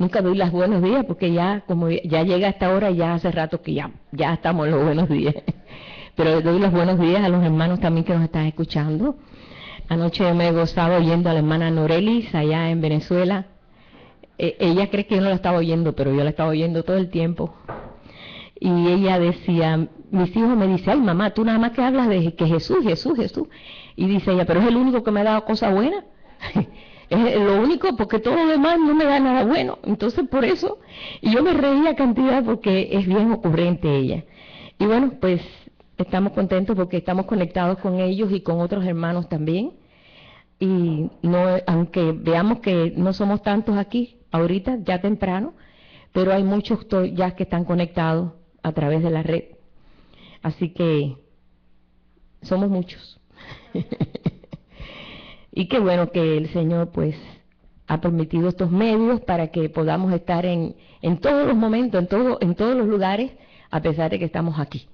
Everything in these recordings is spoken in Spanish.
nunca doy los buenos días porque ya, como ya llega esta hora, ya hace rato que ya estamos en los buenos días. Pero doy los buenos días a los hermanos también que nos están escuchando. Anoche me gozaba oyendo a la hermana Norelis allá en Venezuela. Ella cree que yo no la estaba oyendo, pero yo la estaba oyendo todo el tiempo. Y ella decía, mis hijos me dicen, ay mamá, tú nada más que hablas de que Jesús. Y dice ella, pero es el único que me ha dado cosas buenas. Es lo único, porque todo lo demás no me da nada bueno. Entonces por eso, y yo me reía cantidad porque es bien ocurrente ella. Y bueno, pues estamos contentos porque estamos conectados con ellos y con otros hermanos también. Y no, aunque veamos que no somos tantos aquí, ahorita, ya temprano, pero hay muchos ya que están conectados a través de la red. Así que somos muchos. Y qué bueno que el Señor pues ha permitido estos medios para que podamos estar en todos los momentos, en todos los lugares, a pesar de que estamos aquí.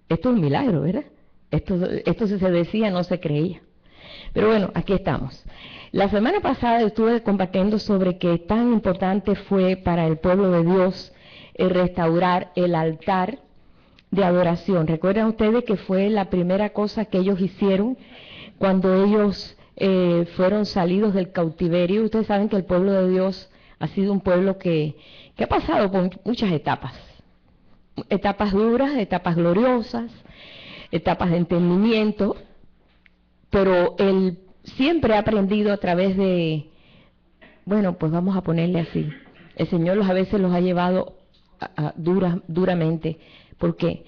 Esto es un milagro, ¿verdad? Esto si se decía, no se creía. Pero bueno, aquí estamos. La semana pasada estuve compartiendo sobre que tan importante fue para el pueblo de Dios restaurar el altar de adoración. ¿Recuerdan ustedes que fue la primera cosa que ellos hicieron cuando ellos fueron salidos del cautiverio? Ustedes saben que el pueblo de Dios ha sido un pueblo que ha pasado por muchas etapas. Etapas duras, etapas gloriosas, etapas de entendimiento, pero él siempre ha aprendido a través de, bueno, pues vamos a ponerle así, el Señor a veces los ha llevado duramente. ¿Por qué?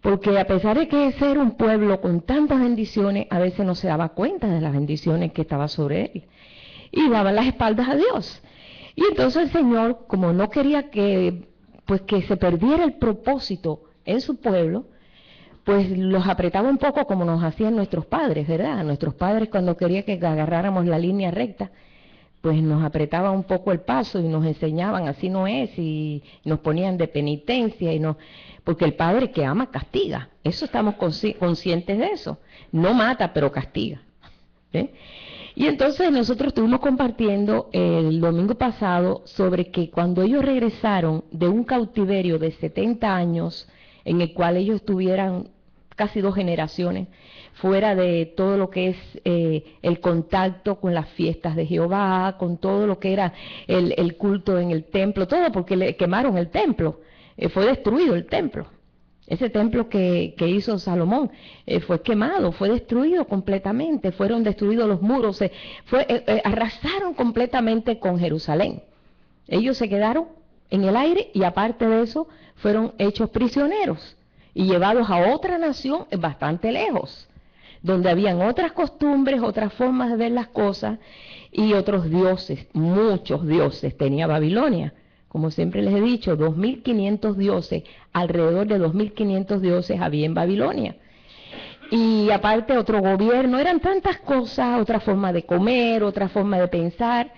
Porque a pesar de que ser un pueblo con tantas bendiciones, a veces no se daba cuenta de las bendiciones que estaban sobre él, y daba las espaldas a Dios. Y entonces el Señor, como no quería que se perdiera el propósito en su pueblo, pues los apretaba un poco como nos hacían nuestros padres, ¿verdad? Nuestros padres cuando querían que agarráramos la línea recta, pues nos apretaba un poco el paso y nos enseñaban, así no es, y nos ponían de penitencia, porque el padre que ama castiga, eso estamos conscientes de eso, no mata pero castiga. ¿Eh? Y entonces nosotros estuvimos compartiendo el domingo pasado sobre que cuando ellos regresaron de un cautiverio de 70 años, en el cual ellos estuvieran casi 2 generaciones, fuera de todo lo que es el contacto con las fiestas de Jehová, con todo lo que era el culto en el templo, todo porque le quemaron el templo, fue destruido el templo. Ese templo que hizo Salomón fue quemado, fue destruido completamente, fueron destruidos los muros, arrasaron completamente con Jerusalén. Ellos se quedaron en el aire y aparte de eso fueron hechos prisioneros y llevados a otra nación bastante lejos, donde habían otras costumbres, otras formas de ver las cosas y otros dioses, muchos dioses tenía Babilonia. Como siempre les he dicho, 2.500 dioses, alrededor de 2.500 dioses había en Babilonia. Y aparte otro gobierno, eran tantas cosas, otra forma de comer, otra forma de pensar.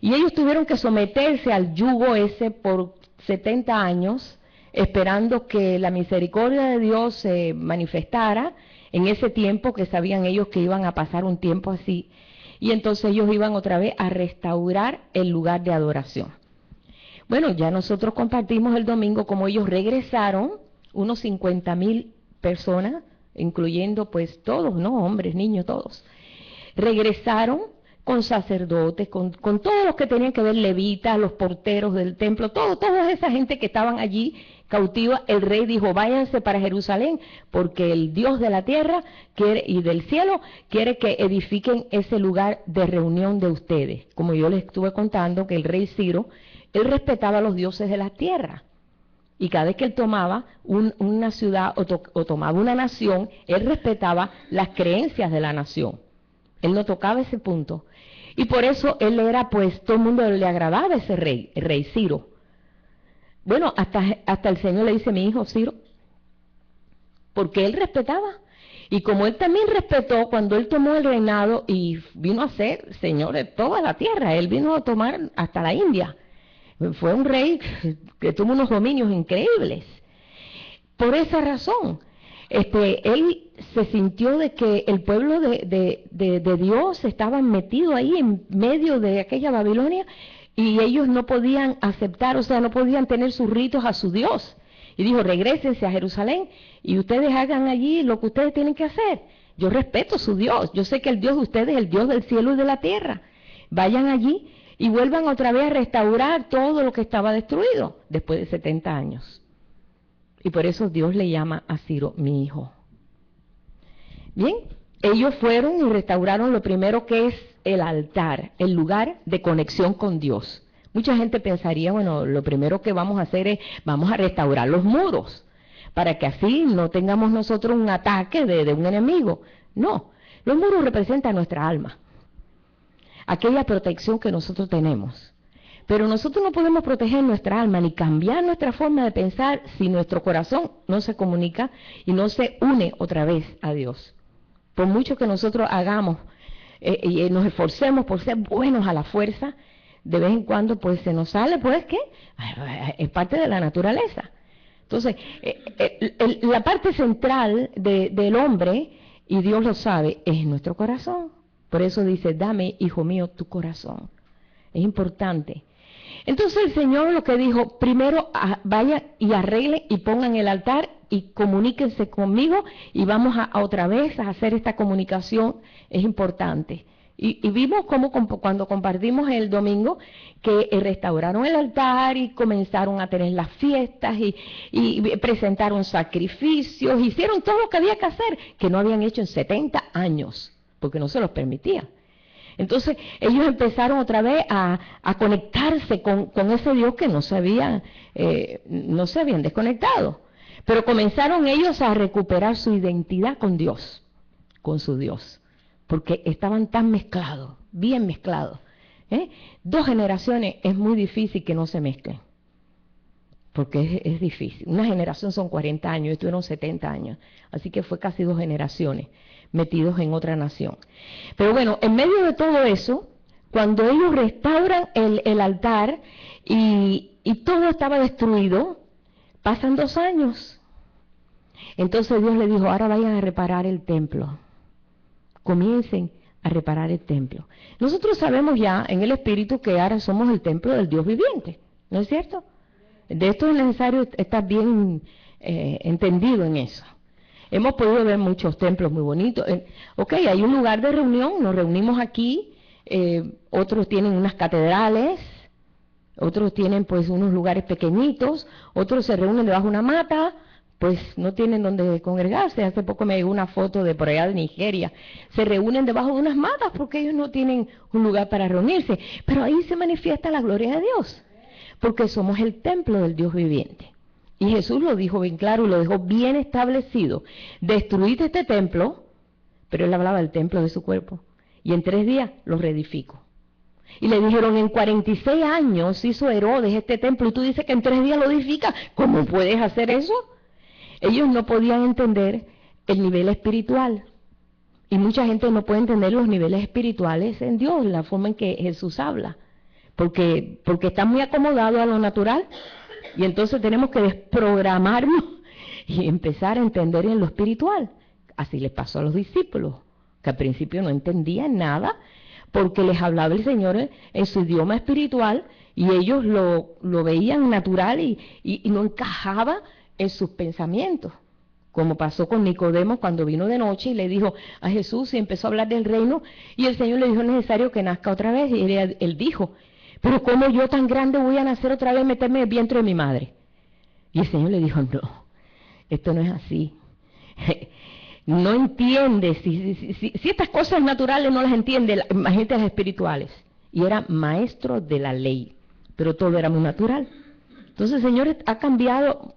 Y ellos tuvieron que someterse al yugo ese por 70 años, esperando que la misericordia de Dios se manifestara en ese tiempo, que sabían ellos que iban a pasar un tiempo así. Y entonces ellos iban otra vez a restaurar el lugar de adoración. Bueno, ya nosotros compartimos el domingo como ellos regresaron, unos 50.000 personas, incluyendo pues todos, ¿no? Hombres, niños, todos. Regresaron con sacerdotes, con todos los que tenían que ver, levitas, los porteros del templo, toda esa gente que estaban allí cautiva. El rey dijo, váyanse para Jerusalén, porque el Dios de la tierra quiere, y del cielo quiere que edifiquen ese lugar de reunión de ustedes. Como yo les estuve contando que el rey Ciro, él respetaba a los dioses de la tierra. Y cada vez que él tomaba una ciudad o tomaba una nación, él respetaba las creencias de la nación. Él no tocaba ese punto. Y por eso él era, pues, todo el mundo le agradaba a ese rey, el rey Ciro. Bueno, hasta el Señor le dice, mi hijo Ciro, porque él respetaba. Y como él también respetó cuando él tomó el reinado y vino a ser señor de toda la tierra, él vino a tomar hasta la India. Fue un rey que tuvo unos dominios increíbles. Por esa razón, él se sintió de que el pueblo de Dios estaba metido ahí en medio de aquella Babilonia, y ellos no podían aceptar, o sea, no podían tener sus ritos a su Dios. Y dijo, regrésense a Jerusalén y ustedes hagan allí lo que ustedes tienen que hacer. Yo respeto su Dios, yo sé que el Dios de ustedes es el Dios del cielo y de la tierra. Vayan allí y vuelvan otra vez a restaurar todo lo que estaba destruido después de 70 años. Y por eso Dios le llama a Ciro mi hijo. Bien, ellos fueron y restauraron lo primero que es el altar, el lugar de conexión con Dios. Mucha gente pensaría, bueno, lo primero que vamos a hacer es, vamos a restaurar los muros, para que así no tengamos nosotros un ataque de un enemigo. No, los muros representan nuestra alma, aquella protección que nosotros tenemos. Pero nosotros no podemos proteger nuestra alma ni cambiar nuestra forma de pensar si nuestro corazón no se comunica y no se une otra vez a Dios. Por mucho que nosotros hagamos y nos esforcemos por ser buenos a la fuerza, de vez en cuando pues se nos sale, pues ¿qué? Es parte de la naturaleza. Entonces, la parte central del hombre, y Dios lo sabe, es nuestro corazón. Por eso dice, dame, hijo mío, tu corazón. Es importante. Entonces el Señor lo que dijo, primero vayan y arreglen y pongan el altar y comuníquense conmigo y vamos a otra vez a hacer esta comunicación, es importante. Y vimos cómo cuando compartimos el domingo que restauraron el altar y comenzaron a tener las fiestas y presentaron sacrificios, hicieron todo lo que había que hacer, que no habían hecho en 70 años, porque no se los permitía. Entonces ellos empezaron otra vez a conectarse con ese Dios que no se habían desconectado. Pero comenzaron ellos a recuperar su identidad con Dios, con su Dios. Porque estaban tan mezclados, bien mezclados. Dos generaciones es muy difícil que no se mezclen, porque es difícil. Una generación son 40 años, estos eran 70 años, así que fue casi 2 generaciones metidos en otra nación. Pero bueno, en medio de todo eso, cuando ellos restauran el altar y todo estaba destruido, pasan 2 años. Entonces Dios le dijo, ahora vayan a reparar el templo. Comiencen a reparar el templo. Nosotros sabemos ya en el Espíritu que ahora somos el templo del Dios viviente, ¿no es cierto? De esto es necesario estar bien entendido en eso. Hemos podido ver muchos templos muy bonitos. Ok, hay un lugar de reunión, nos reunimos aquí, otros tienen unas catedrales, otros tienen pues unos lugares pequeñitos, otros se reúnen debajo de una mata, pues no tienen donde congregarse. Hace poco me llegó una foto de por allá de Nigeria. Se reúnen debajo de unas matas porque ellos no tienen un lugar para reunirse. Pero ahí se manifiesta la gloria de Dios, porque somos el templo del Dios viviente. Y Jesús lo dijo bien claro y lo dejó bien establecido. Destruid este templo, pero él hablaba del templo de su cuerpo, y en 3 días lo reedifico. Y le dijeron, en 46 años hizo Herodes este templo y tú dices que en 3 días lo edifica. ¿Cómo puedes hacer eso? Ellos no podían entender el nivel espiritual. Y mucha gente no puede entender los niveles espirituales en Dios, la forma en que Jesús habla. Porque está muy acomodado a lo natural. Y entonces tenemos que desprogramarnos y empezar a entender en lo espiritual. Así les pasó a los discípulos, que al principio no entendían nada, porque les hablaba el Señor en su idioma espiritual y ellos lo veían natural y no encajaba en sus pensamientos, como pasó con Nicodemo cuando vino de noche y le dijo a Jesús y empezó a hablar del reino, y el Señor le dijo, es necesario que nazca otra vez, y él dijo, pero ¿cómo yo tan grande voy a nacer otra vez, meterme en el vientre de mi madre? Y el Señor le dijo, no, esto no es así. No entiendes, si estas cosas naturales no las entiende, imagínate las espirituales. Y era maestro de la ley, pero todo era muy natural. Entonces el Señor ha cambiado.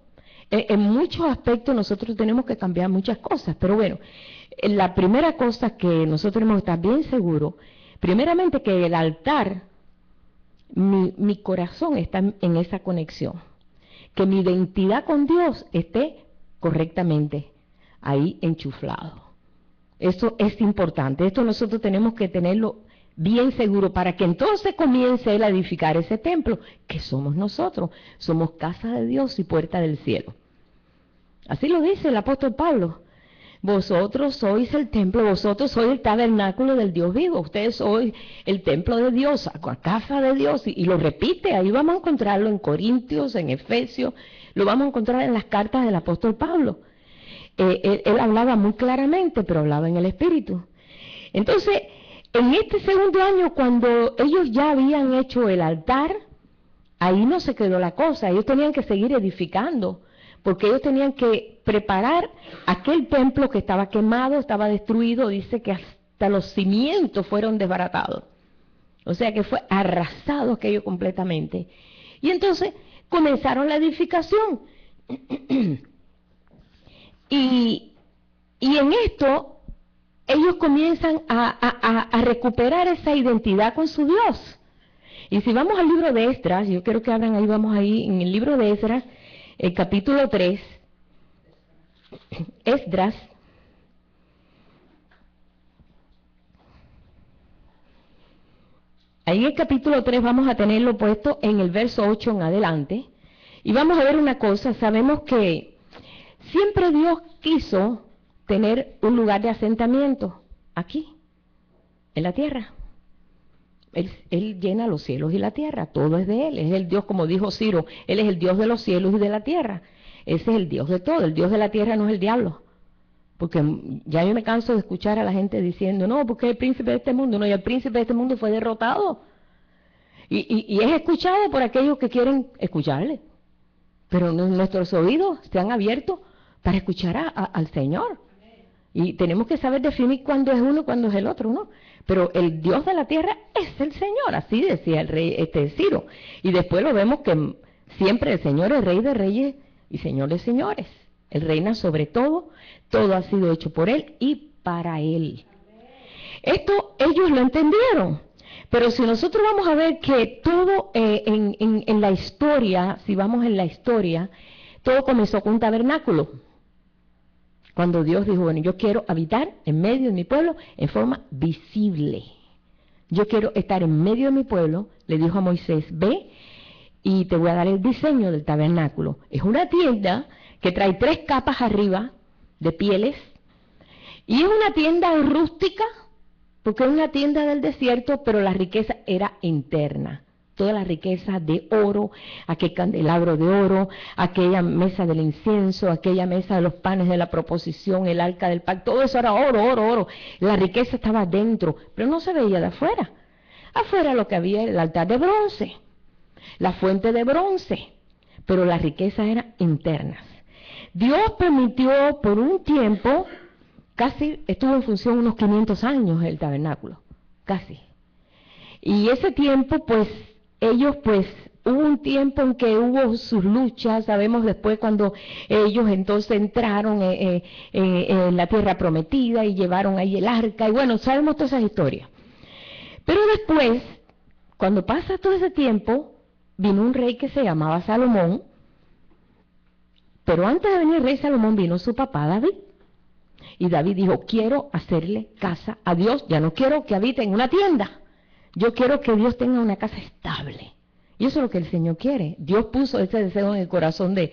En muchos aspectos nosotros tenemos que cambiar muchas cosas, pero bueno, la primera cosa que nosotros tenemos que estar bien seguros, primeramente que el altar, mi corazón está en esa conexión, que mi identidad con Dios esté correctamente ahí enchuflado. Eso es importante, esto nosotros tenemos que tenerlo bien seguro para que entonces comience Él a edificar ese templo, que somos nosotros, somos casa de Dios y puerta del cielo. Así lo dice el apóstol Pablo. Vosotros sois el templo, vosotros sois el tabernáculo del Dios vivo, ustedes sois el templo de Dios, la casa de Dios, y lo repite, ahí vamos a encontrarlo en Corintios, en Efesios, lo vamos a encontrar en las cartas del apóstol Pablo. Él hablaba muy claramente, pero hablaba en el Espíritu. Entonces, en este segundo año, cuando ellos ya habían hecho el altar, ahí no se quedó la cosa, ellos tenían que seguir edificando, porque ellos tenían que preparar aquel templo que estaba quemado, estaba destruido, dice que hasta los cimientos fueron desbaratados. O sea que fue arrasado aquello completamente. Y entonces comenzaron la edificación. y en esto ellos comienzan a recuperar esa identidad con su Dios. Y si vamos al libro de Esdras, yo quiero que abran ahí, vamos ahí, en el libro de Esdras, el capítulo 3, Esdras, ahí en el capítulo 3 vamos a tenerlo puesto en el verso 8 en adelante, y vamos a ver una cosa. Sabemos que siempre Dios quiso tener un lugar de asentamiento aquí, en la tierra. Él llena los cielos y la tierra, todo es de Él, es el Dios, como dijo Ciro, Él es el Dios de los cielos y de la tierra, ese es el Dios de todo, el Dios de la tierra no es el diablo, porque ya yo me canso de escuchar a la gente diciendo, no, porque es el príncipe de este mundo, no, y el príncipe de este mundo fue derrotado, y es escuchado por aquellos que quieren escucharle, pero nuestros oídos se han abierto para escuchar al Señor. Y tenemos que saber definir cuándo es uno y cuándo es el otro, ¿no? Pero el Dios de la tierra es el Señor, así decía el rey Ciro. Y después lo vemos que siempre el Señor es Rey de reyes y Señor de señores. Él reina sobre todo, todo ha sido hecho por Él y para Él. Esto ellos lo entendieron. Pero si nosotros vamos a ver que todo en la historia, si vamos en la historia, todo comenzó con un tabernáculo. Cuando Dios dijo, bueno, yo quiero habitar en medio de mi pueblo en forma visible. Yo quiero estar en medio de mi pueblo, le dijo a Moisés, ve y te voy a dar el diseño del tabernáculo. Es una tienda que trae 3 capas arriba de pieles y es una tienda rústica, porque es una tienda del desierto, pero la riqueza era interna. Toda la riqueza de oro, aquel candelabro de oro, aquella mesa del incienso, aquella mesa de los panes de la proposición, el arca del pacto, todo eso era oro, oro, oro. La riqueza estaba dentro, pero no se veía de afuera. Afuera lo que había era el altar de bronce, la fuente de bronce, pero las riquezas eran internas. Dios permitió por un tiempo, casi estuvo en función unos 500 años el tabernáculo, casi. Y ese tiempo pues ellos pues hubo un tiempo en que hubo sus luchas, sabemos después cuando ellos entonces entraron en la tierra prometida y llevaron ahí el arca, y bueno, sabemos todas esas historias. Pero después, cuando pasa todo ese tiempo, vino un rey que se llamaba Salomón, pero antes de venir el rey Salomón vino su papá David. Y David dijo, quiero hacerle casa a Dios, ya no quiero que habite en una tienda. Yo quiero que Dios tenga una casa estable. Y eso es lo que el Señor quiere. Dios puso ese deseo en el corazón de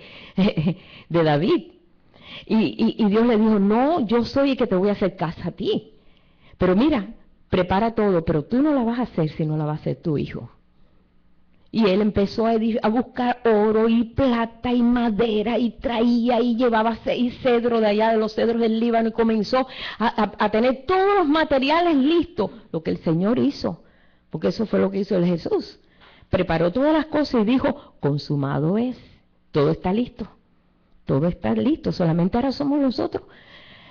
David. Y Dios le dijo, no, yo soy el que te voy a hacer casa a ti. Pero mira, prepara todo, pero tú no la vas a hacer si no la va a hacer tu hijo. Y él empezó a buscar oro y plata y madera y traía y llevaba 6 cedros de allá de los cedros del Líbano y comenzó a tener todos los materiales listos. Lo que el Señor hizo. Porque eso fue lo que hizo el Jesús. Preparó todas las cosas y dijo, consumado es, todo está listo, todo está listo, solamente ahora somos nosotros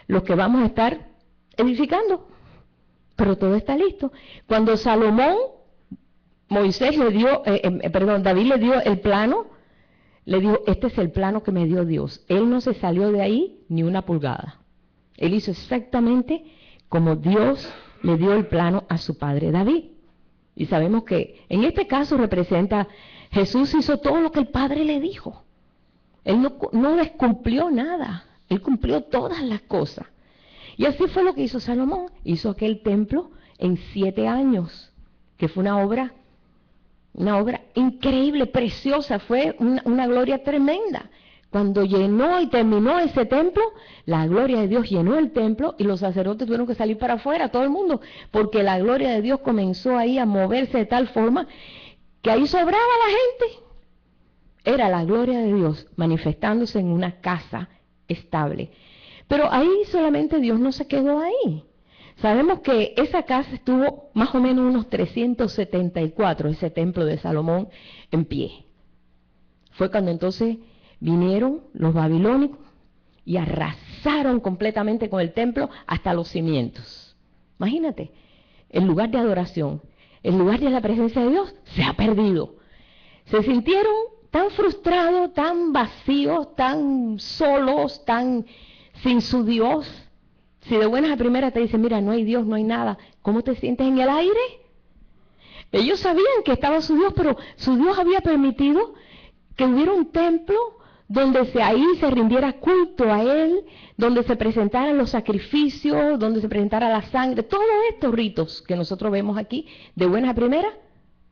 los que vamos a estar edificando, pero todo está listo. Cuando David le dio el plano, le dijo, este es el plano que me dio Dios. Él no se salió de ahí ni una pulgada. Él hizo exactamente como Dios le dio el plano a su padre David. Y sabemos que en este caso representa, Jesús hizo todo lo que el Padre le dijo. Él no descumplió nada, Él cumplió todas las cosas. Y así fue lo que hizo Salomón. Hizo aquel templo en 7 años, que fue una obra increíble, preciosa, fue una gloria tremenda. cuando llenó y terminó ese templo, la gloria de Dios llenó el templo y los sacerdotes tuvieron que salir para afuera, todo el mundo, porque la gloria de Dios comenzó ahí a moverse de tal forma que ahí sobraba la gente. Era la gloria de Dios manifestándose en una casa estable. Pero ahí solamente Dios no se quedó ahí. Sabemos que esa casa estuvo más o menos unos 374, ese templo de Salomón, en pie. Fue cuando entonces vinieron los babilónicos y arrasaron completamente con el templo hasta los cimientos. Imagínate, el lugar de adoración, el lugar de la presencia de Dios se ha perdido. Se sintieron tan frustrados, tan vacíos, tan solos, tan sin su Dios. Si de buenas a primeras te dicen, mira, no hay Dios, no hay nada, ¿cómo te sientes en el aire? Ellos sabían que estaba su Dios, pero su Dios había permitido que hubiera un templo donde ahí se rindiera culto a Él, donde se presentaran los sacrificios, donde se presentara la sangre, todos estos ritos que nosotros vemos aquí, de buenas a primeras,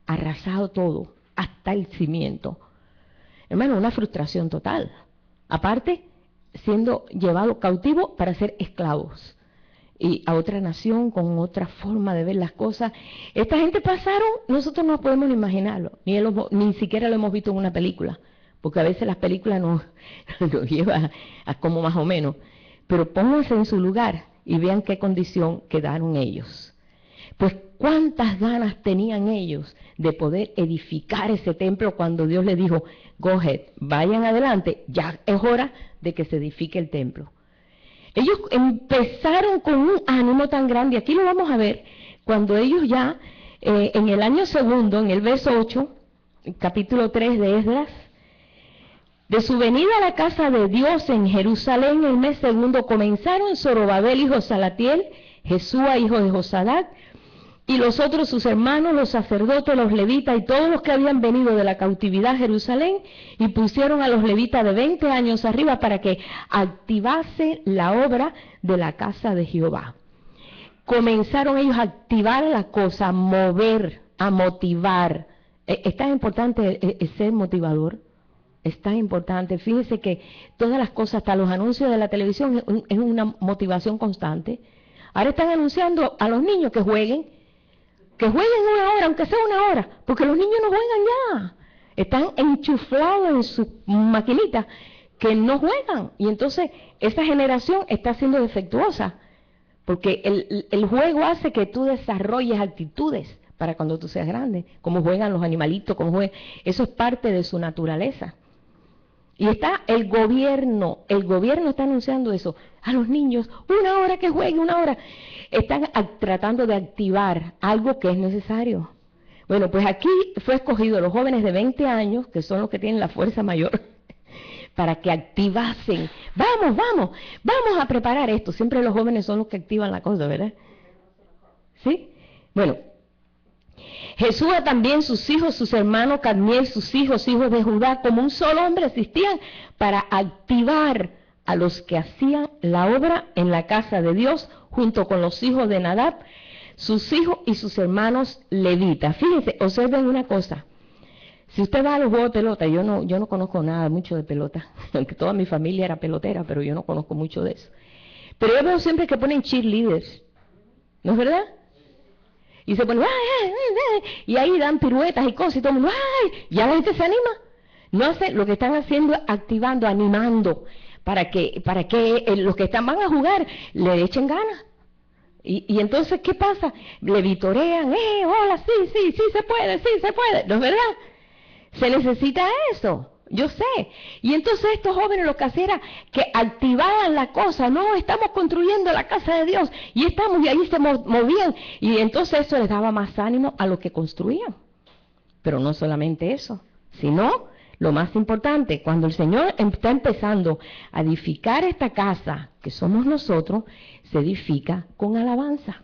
arrasado todo, hasta el cimiento. Hermano, una frustración total. Aparte, siendo llevado cautivo para ser esclavos y a otra nación con otra forma de ver las cosas. Esta gente pasaron, nosotros no podemos imaginarlo, ni siquiera lo hemos visto en una película, porque a veces las películas nos llevan a como más o menos, pero pónganse en su lugar y vean qué condición quedaron ellos. Pues cuántas ganas tenían ellos de poder edificar ese templo cuando Dios les dijo, go ahead, vayan adelante, ya es hora de que se edifique el templo. Ellos empezaron con un ánimo tan grande, aquí lo vamos a ver, cuando ellos ya, en el año segundo, en el verso 8, capítulo 3 de Esdras, de su venida a la casa de Dios en Jerusalén, el mes segundo, comenzaron Zorobabel, hijo de Salatiel, Jesúa, hijo de Josadac, y los otros sus hermanos, los sacerdotes, los levitas y todos los que habían venido de la cautividad a Jerusalén, y pusieron a los levitas de 20 años arriba para que activase la obra de la casa de Jehová. Comenzaron ellos a activar la cosa, a mover, a motivar. Es tan importante ser motivador, es tan importante. Fíjense que todas las cosas, hasta los anuncios de la televisión, es una motivación constante. Ahora están anunciando a los niños que jueguen una hora, aunque sea una hora, porque los niños no juegan ya. Están enchuflados en sus maquinitas que no juegan. Y entonces esa generación está siendo defectuosa, porque el juego hace que tú desarrolles actitudes para cuando tú seas grande, como juegan los animalitos, como juegan. Eso es parte de su naturaleza. Y está el gobierno está anunciando eso, a los niños, una hora que jueguen, una hora. Están tratando de activar algo que es necesario. Bueno, pues aquí fue escogido los jóvenes de 20 años, que son los que tienen la fuerza mayor, para que activasen. Vamos a preparar esto. Siempre los jóvenes son los que activan la cosa, ¿verdad? ¿Sí? Bueno, Jesús también, sus hijos, sus hermanos, Cadmiel, sus hijos, hijos de Judá, como un solo hombre asistían para activar a los que hacían la obra en la casa de Dios, junto con los hijos de Nadab, sus hijos y sus hermanos levitas. Fíjense, observen una cosa. Si usted va a los juegos de pelota, yo no conozco nada mucho de pelota, aunque toda mi familia era pelotera, pero yo no conozco mucho de eso. Pero yo veo siempre que ponen cheerleaders, ¿no es verdad? Y se ponen, ¡ay! Y ahí dan piruetas y cosas, y todo el mundo, ¡ay! Ya la gente se anima. No hace, lo que están haciendo es activando, animando, para que los que van a jugar le echen ganas. Y entonces, ¿qué pasa? Le vitorean, hola, sí se puede, ¿no es verdad? Se necesita eso, yo sé. Y entonces estos jóvenes lo que hacían era que activaban la cosa, no, estamos construyendo la casa de Dios, y ahí se movían, y entonces eso les daba más ánimo a lo que construían. Pero no solamente eso, sino lo más importante, cuando el Señor está empezando a edificar esta casa, que somos nosotros, se edifica con alabanza.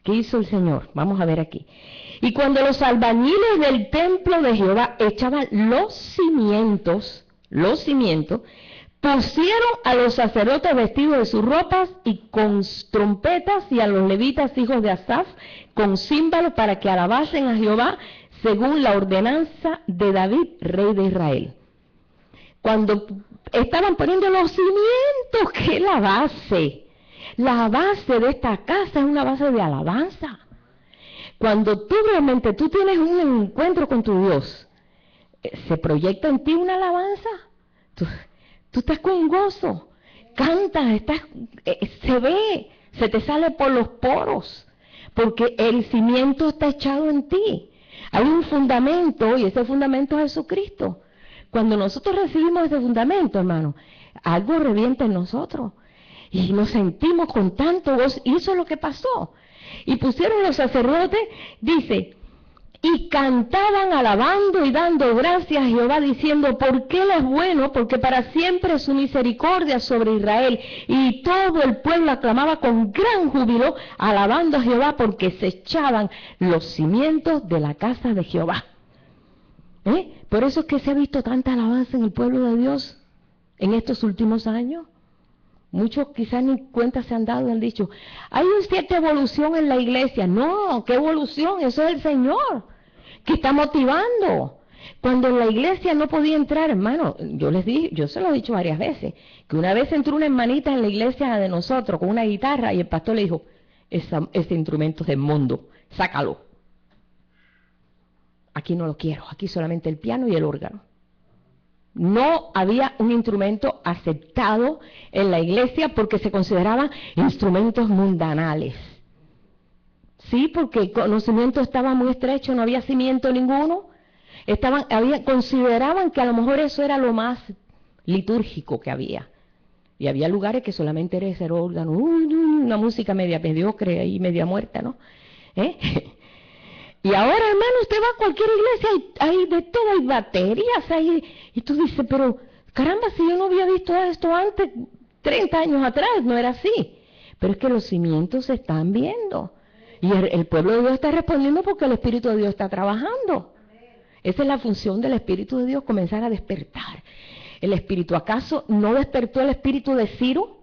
¿Qué hizo el Señor? Vamos a ver aquí. Y cuando los albañiles del templo de Jehová echaban los cimientos, pusieron a los sacerdotes vestidos de sus ropas y con trompetas, y a los levitas hijos de Asaf con címbalos, para que alabasen a Jehová según la ordenanza de David, rey de Israel. cuando estaban poniendo los cimientos, que es la base. La base de esta casa es una base de alabanza. Cuando tú realmente tienes un encuentro con tu Dios, se proyecta en ti una alabanza. Tú estás con gozo, cantas, se ve, se te sale por los poros, porque el cimiento está echado en ti. Hay un fundamento y ese fundamento es Jesucristo. Cuando nosotros recibimos ese fundamento, hermano, algo revienta en nosotros y nos sentimos con tanto gozo. Y eso es lo que pasó. Y pusieron los sacerdotes, dice, y cantaban alabando y dando gracias a Jehová, diciendo, porque Él es bueno, porque para siempre es su misericordia sobre Israel. Y todo el pueblo aclamaba con gran júbilo, alabando a Jehová, porque se echaban los cimientos de la casa de Jehová. Por eso es que se ha visto tanta alabanza en el pueblo de Dios en estos últimos años. Muchos quizás ni cuenta se han dado y han dicho, hay una cierta evolución en la iglesia. No, ¿qué evolución? Eso es el Señor que está motivando. Cuando en la iglesia no podía entrar, hermano, yo se lo he dicho varias veces, que una vez entró una hermanita en la iglesia de nosotros con una guitarra y el pastor le dijo, ese instrumento es del mundo, sácalo. Aquí no lo quiero, aquí solamente el piano y el órgano. No había un instrumento aceptado en la iglesia porque se consideraban instrumentos mundanales. Sí, porque el conocimiento estaba muy estrecho, no había cimiento ninguno. Consideraban que a lo mejor eso era lo más litúrgico que había. Y había lugares que solamente era ese órgano, una música media mediocre y media muerta, ¿no? Y ahora, hermano, usted va a cualquier iglesia, hay de todo, hay baterías, y tú dices, pero caramba, si yo no había visto esto antes, 30 años atrás, no era así. Pero es que los cimientos se están viendo. Y el pueblo de Dios está respondiendo porque el Espíritu de Dios está trabajando. Esa es la función del Espíritu de Dios, comenzar a despertar. El Espíritu, ¿acaso no despertó el Espíritu de Ciro,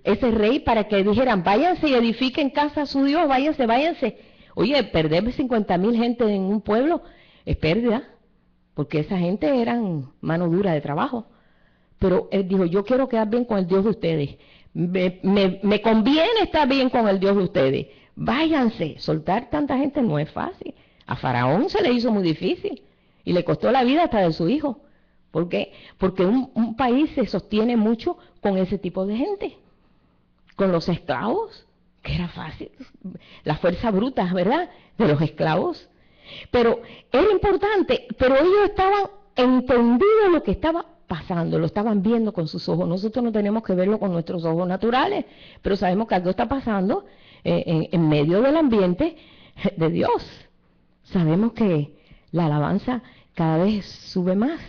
ese rey, para que dijeran, váyanse y edifiquen casa a su Dios, váyanse? Oye, perder 50,000 gente en un pueblo es pérdida, porque esa gente eran mano dura de trabajo. Pero él dijo, yo quiero quedar bien con el Dios de ustedes. Me conviene estar bien con el Dios de ustedes. Váyanse. Soltar tanta gente no es fácil. A Faraón se le hizo muy difícil y le costó la vida hasta de su hijo. ¿Por qué? Porque un país se sostiene mucho con ese tipo de gente. Con los esclavos, que era fácil. La fuerza bruta, ¿verdad? De los esclavos. Pero era importante, pero ellos estaban entendidos lo que estaba pasando, lo estaban viendo con sus ojos. Nosotros no tenemos que verlo con nuestros ojos naturales, pero sabemos que algo está pasando en medio del ambiente de Dios. Sabemos que la alabanza cada vez sube más.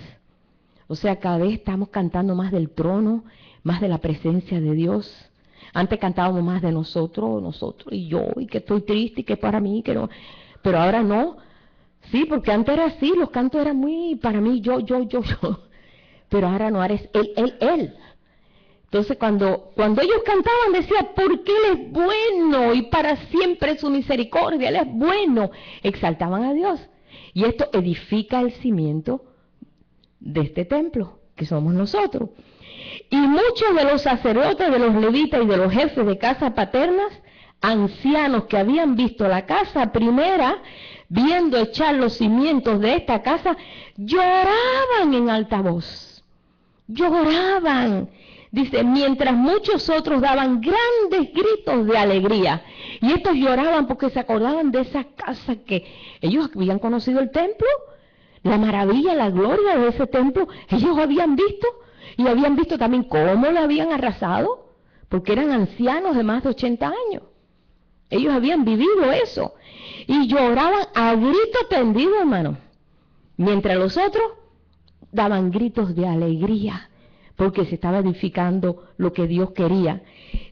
O sea, cada vez estamos cantando más del trono, más de la presencia de Dios. Antes cantábamos más de nosotros y yo, y que estoy triste, y que para mí, que no. Pero ahora no. Sí, porque antes era así, los cantos eran muy para mí, yo. Pero ahora no, ahora es él. Entonces cuando ellos cantaban decían, porque Él es bueno y para siempre su misericordia, Él es bueno. Exaltaban a Dios. Y esto edifica el cimiento de este templo, que somos nosotros. Y muchos de los sacerdotes, de los levitas y de los jefes de casas paternas, ancianos que habían visto la casa primera, viendo echar los cimientos de esta casa, lloraban en alta voz. Lloraban. Dice, mientras muchos otros daban grandes gritos de alegría. Y estos lloraban porque se acordaban de esa casa que ellos habían conocido el templo, la maravilla, la gloria de ese templo. Ellos habían visto, y habían visto también cómo lo habían arrasado, porque eran ancianos de más de 80 años. Ellos habían vivido eso. Y lloraban a grito tendido, hermano. Mientras los otros daban gritos de alegría, porque se estaba edificando lo que Dios quería.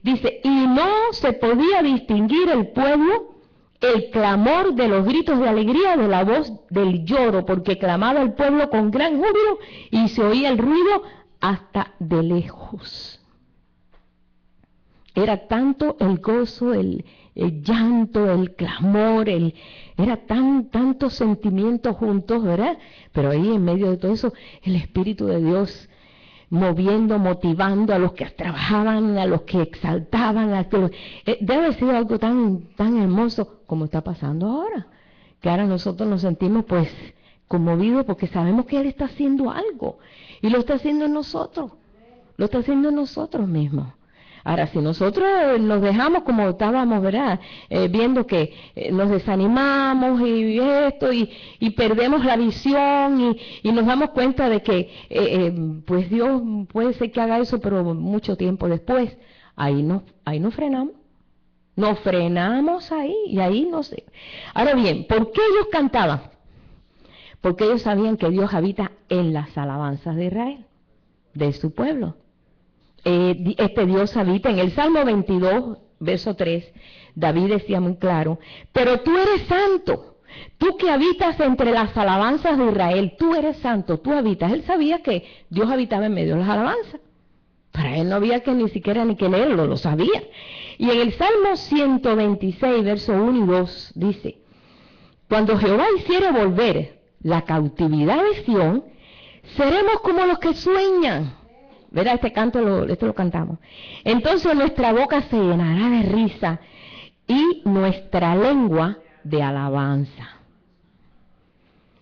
Dice, y no se podía distinguir el pueblo, el clamor de los gritos de alegría de la voz del lloro, porque clamaba el pueblo con gran júbilo y se oía el ruido hasta de lejos. Era tanto el gozo, el llanto, el clamor, era tantos sentimientos juntos, ¿verdad? Pero ahí en medio de todo eso, el Espíritu de Dios moviendo, motivando a los que trabajaban, a los que exaltaban, debe haber sido algo tan hermoso como está pasando ahora, que ahora nosotros nos sentimos pues conmovidos porque sabemos que Él está haciendo algo, y lo está haciendo en nosotros, lo está haciendo en nosotros mismos. Ahora, si nosotros nos dejamos como estábamos, ¿verdad? Viendo que nos desanimamos y esto, y perdemos la visión, y nos damos cuenta de que pues Dios puede ser que haga eso, pero mucho tiempo después, ahí nos frenamos. Nos frenamos ahí, y ahí no sé. Ahora bien, ¿por qué ellos cantaban? Porque ellos sabían que Dios habita en las alabanzas de Israel, de su pueblo. Este Dios habita en el Salmo 22, verso 3, David decía muy claro, pero tú eres santo, tú que habitas entre las alabanzas de Israel, tú eres santo, tú habitas. Él sabía que Dios habitaba en medio de las alabanzas. Para él no había que ni siquiera ni que leerlo, lo sabía. Y en el Salmo 126, verso 1 y 2, dice, cuando Jehová hiciere volver la cautividad de Sión, seremos como los que sueñan. ¿Verdad? Esto lo cantamos. Entonces nuestra boca se llenará de risa y nuestra lengua de alabanza.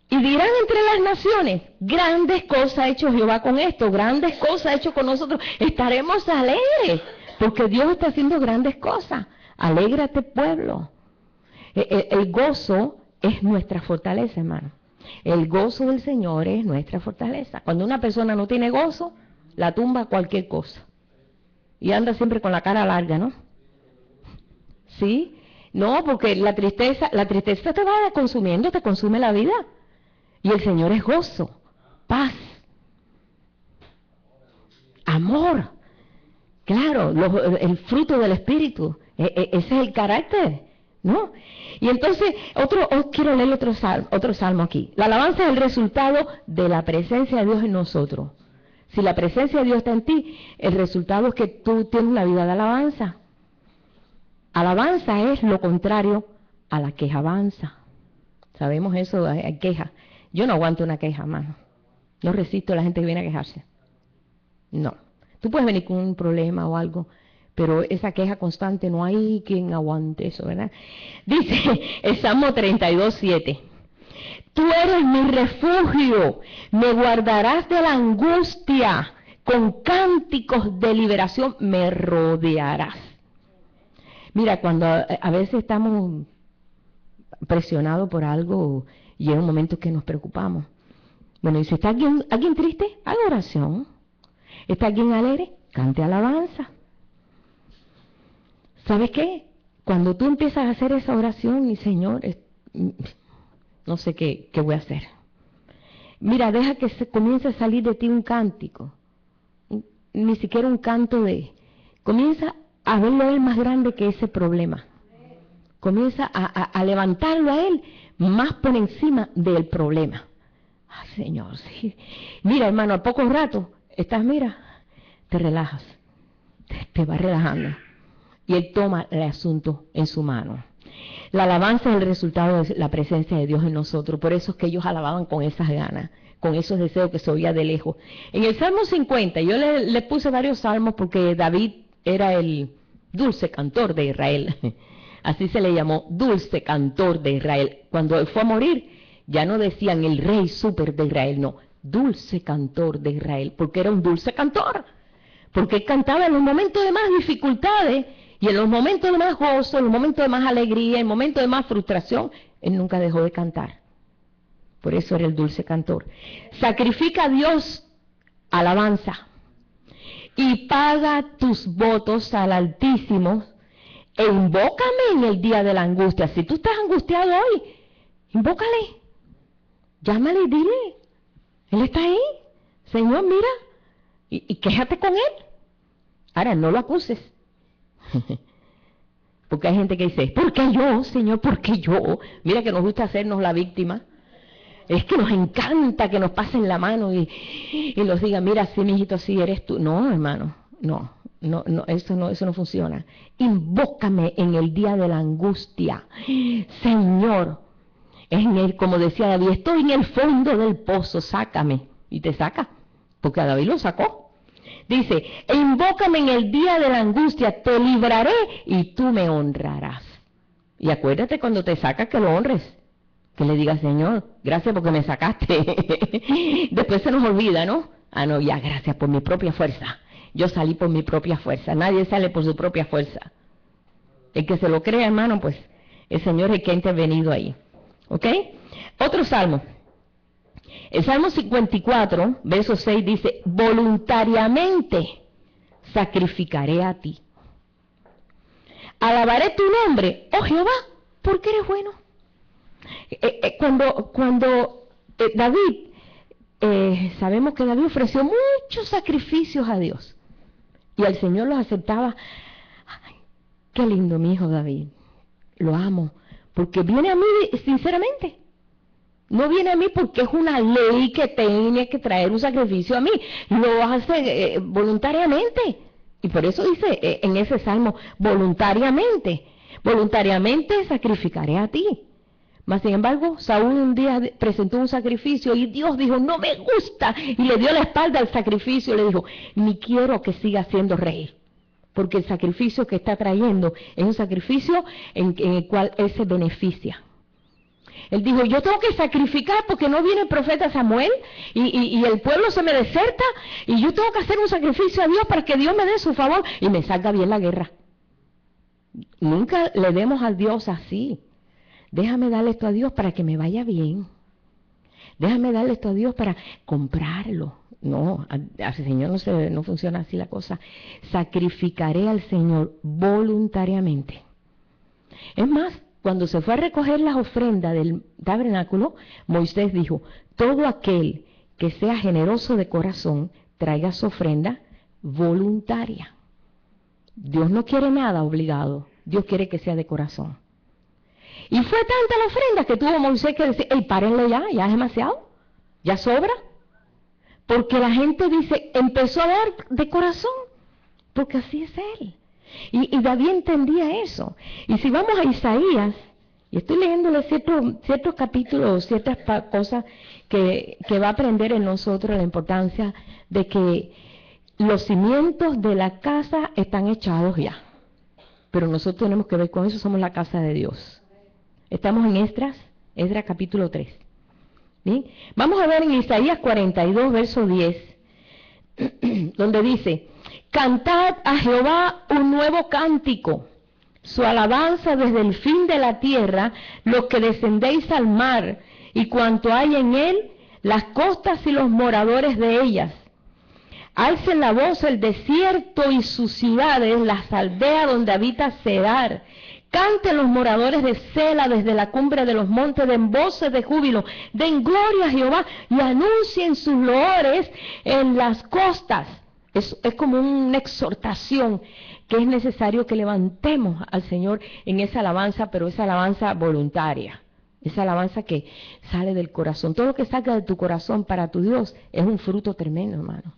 Y dirán entre las naciones, grandes cosas ha hecho Jehová con esto, grandes cosas ha hecho con nosotros. Estaremos alegres, porque Dios está haciendo grandes cosas. Alégrate, pueblo. El gozo es nuestra fortaleza, hermano. El gozo del Señor es nuestra fortaleza. Cuando una persona no tiene gozo, la tumba cualquier cosa. Y anda siempre con la cara larga, ¿no? ¿Sí? No, porque la tristeza te va consumiendo, te consume la vida. Y el Señor es gozo, paz, amor. Claro, el fruto del Espíritu. Ese es el carácter, ¿no? Y entonces, quiero leer otro salmo aquí. La alabanza es el resultado de la presencia de Dios en nosotros. Si la presencia de Dios está en ti, el resultado es que tú tienes una vida de alabanza. Alabanza es lo contrario a la quejabanza. Sabemos eso, hay queja. Yo no aguanto una queja, mano. No resisto a la gente que viene a quejarse. No. Tú puedes venir con un problema o algo, pero esa queja constante, no hay quien aguante eso, ¿verdad? Dice el Salmo 32, 7. Tú eres mi refugio, me guardarás de la angustia, con cánticos de liberación me rodearás. Mira, cuando a veces estamos presionados por algo y en un momento que nos preocupamos. Bueno, y si está alguien triste, haga oración. ¿Está alguien alegre? Cante alabanza. ¿Sabes qué? Cuando tú empiezas a hacer esa oración, y Señor, no sé qué voy a hacer. Mira, deja que se comience a salir de ti un cántico. Ni siquiera un canto comienza a verlo a Él más grande que ese problema. Comienza a levantarlo a Él más por encima del problema. Ay, Señor, sí. Mira, hermano, a poco rato, te relajas. Te vas relajando. Y Él toma el asunto en su mano. La alabanza es el resultado de la presencia de Dios en nosotros. Por eso es que ellos alababan con esas ganas, con esos deseos que se oía de lejos. En el Salmo 50, yo le puse varios salmos porque David era el dulce cantor de Israel. Así se le llamó, dulce cantor de Israel. Cuando él fue a morir, ya no decían el rey súper de Israel, no, dulce cantor de Israel, porque era un dulce cantor. Porque él cantaba en los momentos de más dificultades, y en los momentos de más gozo, en los momentos de más alegría, en los momentos de más frustración, él nunca dejó de cantar. Por eso era el dulce cantor. Sacrifica a Dios alabanza y paga tus votos al Altísimo e invócame en el día de la angustia. Si tú estás angustiado hoy, invócale, llámale y dile, Él está ahí. Señor, mira, y quéjate con Él. Ahora, no lo acuses. Porque hay gente que dice, ¿por qué yo, Señor? ¿Por qué yo? Mira que nos gusta hacernos la víctima. Es que nos encanta que nos pasen la mano y nos digan, mira, sí, mijito, sí, eres tú. No, hermano, no, eso no funciona. Invócame en el día de la angustia. Señor, como decía David, estoy en el fondo del pozo, sácame. Y te saca, porque a David lo sacó. Dice, invócame en el día de la angustia, te libraré y tú me honrarás. Y acuérdate cuando te sacas que lo honres, que le digas, Señor, gracias porque me sacaste. Después se nos olvida, ¿no? Ah, no, ya, gracias por mi propia fuerza. Yo salí por mi propia fuerza, nadie sale por su propia fuerza. El que se lo crea, hermano, pues el Señor es el que ha intervenido ahí. ¿Ok? Otro salmo. El Salmo 54, verso 6 dice, voluntariamente sacrificaré a ti. Alabaré tu nombre, oh Jehová, porque eres bueno. Cuando David, sabemos que David ofreció muchos sacrificios a Dios y el Señor los aceptaba. Ay, qué lindo mi hijo David, lo amo, porque viene a mí sinceramente. No viene a mí porque es una ley que tiene que traer un sacrificio a mí. Lo hace voluntariamente. Y por eso dice en ese salmo, voluntariamente. Voluntariamente sacrificaré a ti. Mas sin embargo, Saúl un día presentó un sacrificio y Dios dijo, no me gusta. Y le dio la espalda al sacrificio y le dijo, ni quiero que siga siendo rey. Porque el sacrificio que está trayendo es un sacrificio en el cual él se beneficia. Él dijo, yo tengo que sacrificar porque no viene el profeta Samuel y el pueblo se me deserta y yo tengo que hacer un sacrificio a Dios para que Dios me dé su favor y me salga bien la guerra. Nunca le demos a Dios así. Déjame darle esto a Dios para que me vaya bien. Déjame darle esto a Dios para comprarlo. No, al Señor no funciona así la cosa. Sacrificaré al Señor voluntariamente. Es más, cuando se fue a recoger las ofrendas del tabernáculo, Moisés dijo, todo aquel que sea generoso de corazón, traiga su ofrenda voluntaria. Dios no quiere nada obligado, Dios quiere que sea de corazón. Y fue tanta la ofrenda que tuvo Moisés que decir, párenle ya es demasiado, ya sobra. Porque la gente dice, empezó a dar de corazón, porque así es Él. Y David entendía eso. Y si vamos a Isaías, y estoy leyéndole ciertos capítulos, ciertas cosas que va a aprender en nosotros la importancia de que los cimientos de la casa están echados ya. Pero nosotros tenemos que ver con eso, somos la casa de Dios. Estamos en Esdras capítulo 3. ¿Bien? Vamos a ver en Isaías 42, verso 10, donde dice, cantad a Jehová un nuevo cántico, su alabanza desde el fin de la tierra, los que descendéis al mar, y cuanto hay en él, las costas y los moradores de ellas. Alcen la voz el desierto y sus ciudades, las aldeas donde habita Cedar. Canten los moradores de Sela desde la cumbre de los montes, den voces de júbilo, den gloria a Jehová y anuncien sus loores en las costas. Es como una exhortación que es necesario que levantemos al Señor en esa alabanza, pero esa alabanza voluntaria, esa alabanza que sale del corazón. Todo lo que salga de tu corazón para tu Dios es un fruto tremendo, hermano.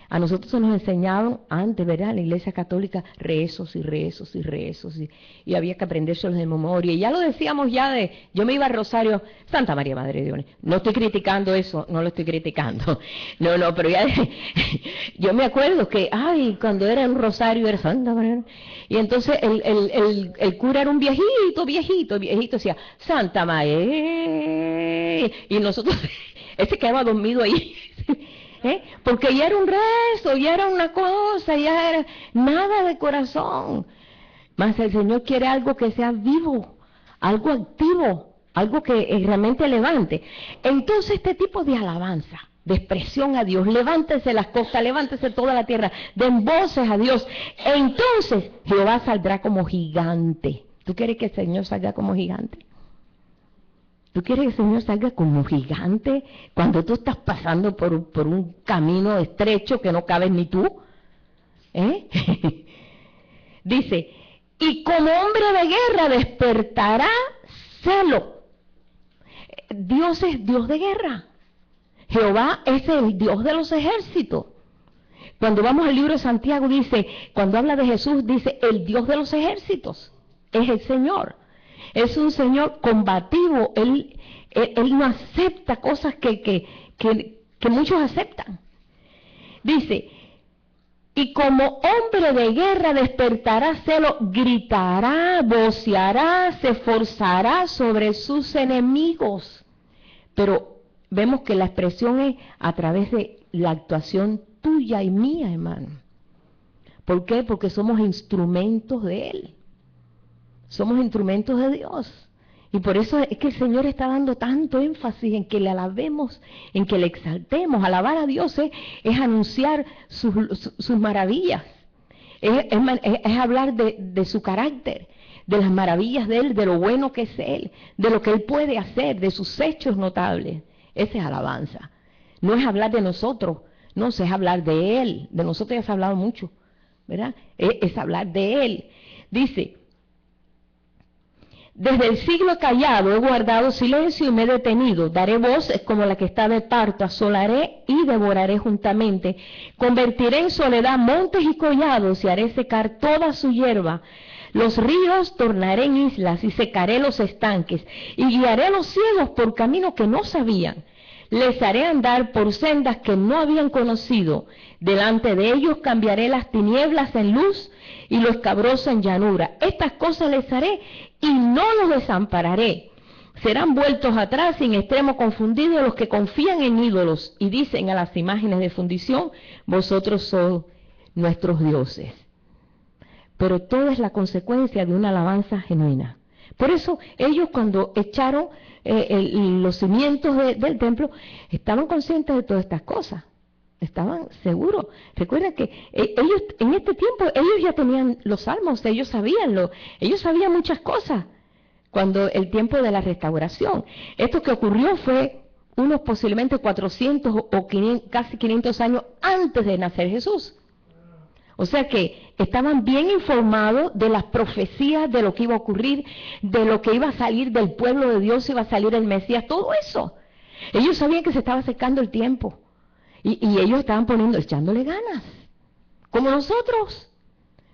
A nosotros se nos enseñaban antes, ¿verdad? En la Iglesia Católica, rezos y rezos y rezos, y había que aprendérselos de memoria. Y ya lo decíamos yo me iba al rosario, Santa María Madre de Dios. No estoy criticando eso, no lo estoy criticando. No, pero ya, yo me acuerdo que, cuando era un rosario era Santa María. Y entonces el cura era un viejito, decía, Santa María. Y nosotros, ese quedaba dormido ahí. Porque ya era un rezo, ya era una cosa, ya era nada de corazón. Mas el Señor quiere algo que sea vivo, algo activo, algo que realmente levante. Entonces este tipo de alabanza, de expresión a Dios, levántese las costas, levántese toda la tierra, den voces a Dios. Entonces Jehová saldrá como gigante. ¿Tú quieres que el Señor salga como gigante? ¿Tú quieres que el Señor salga como gigante cuando tú estás pasando por un camino estrecho que no cabes ni tú? Dice, y como hombre de guerra despertará celo. Dios es Dios de guerra. Jehová es el Dios de los ejércitos. Cuando vamos al libro de Santiago dice, cuando habla de Jesús dice, el Dios de los ejércitos es el Señor. Es un Señor combativo, Él no acepta cosas que muchos aceptan. Dice, y como hombre de guerra despertará celo, gritará, voceará, se esforzará sobre sus enemigos. Pero vemos que la expresión es a través de la actuación tuya y mía, hermano. ¿Por qué? Porque somos instrumentos de Él. Somos instrumentos de Dios. Y por eso es que el Señor está dando tanto énfasis en que le alabemos, en que le exaltemos. Alabar a Dios es anunciar sus maravillas. Es hablar de su carácter, de las maravillas de Él, de lo bueno que es Él, de lo que Él puede hacer, de sus hechos notables. Esa es alabanza. No es hablar de nosotros, no, es hablar de Él. De nosotros ya se ha hablado mucho, ¿verdad? Es hablar de Él. Dice, desde el siglo callado he guardado silencio y me he detenido. Daré voces como la que está de parto, asolaré y devoraré juntamente. Convertiré en soledad montes y collados y haré secar toda su hierba. Los ríos tornaré en islas y secaré los estanques y guiaré a los ciegos por camino que no sabían. Les haré andar por sendas que no habían conocido. Delante de ellos cambiaré las tinieblas en luz y lo escabroso en llanura. Estas cosas les haré y no los desampararé. Serán vueltos atrás y en extremo confundidos los que confían en ídolos y dicen a las imágenes de fundición, vosotros sois nuestros dioses. Pero todo es la consecuencia de una alabanza genuina. Por eso ellos cuando echaron los cimientos del templo, estaban conscientes de todas estas cosas. Estaban seguros. Recuerden que ellos en este tiempo, ellos ya tenían los salmos, ellos sabían muchas cosas cuando el tiempo de la restauración. Esto que ocurrió fue unos posiblemente 400 o 500, casi 500 años antes de nacer Jesús. O sea que estaban bien informados de las profecías, de lo que iba a ocurrir, de lo que iba a salir del pueblo de Dios, iba a salir el Mesías, todo eso. Ellos sabían que se estaba acercando el tiempo. Y ellos estaban echándole ganas. Como nosotros.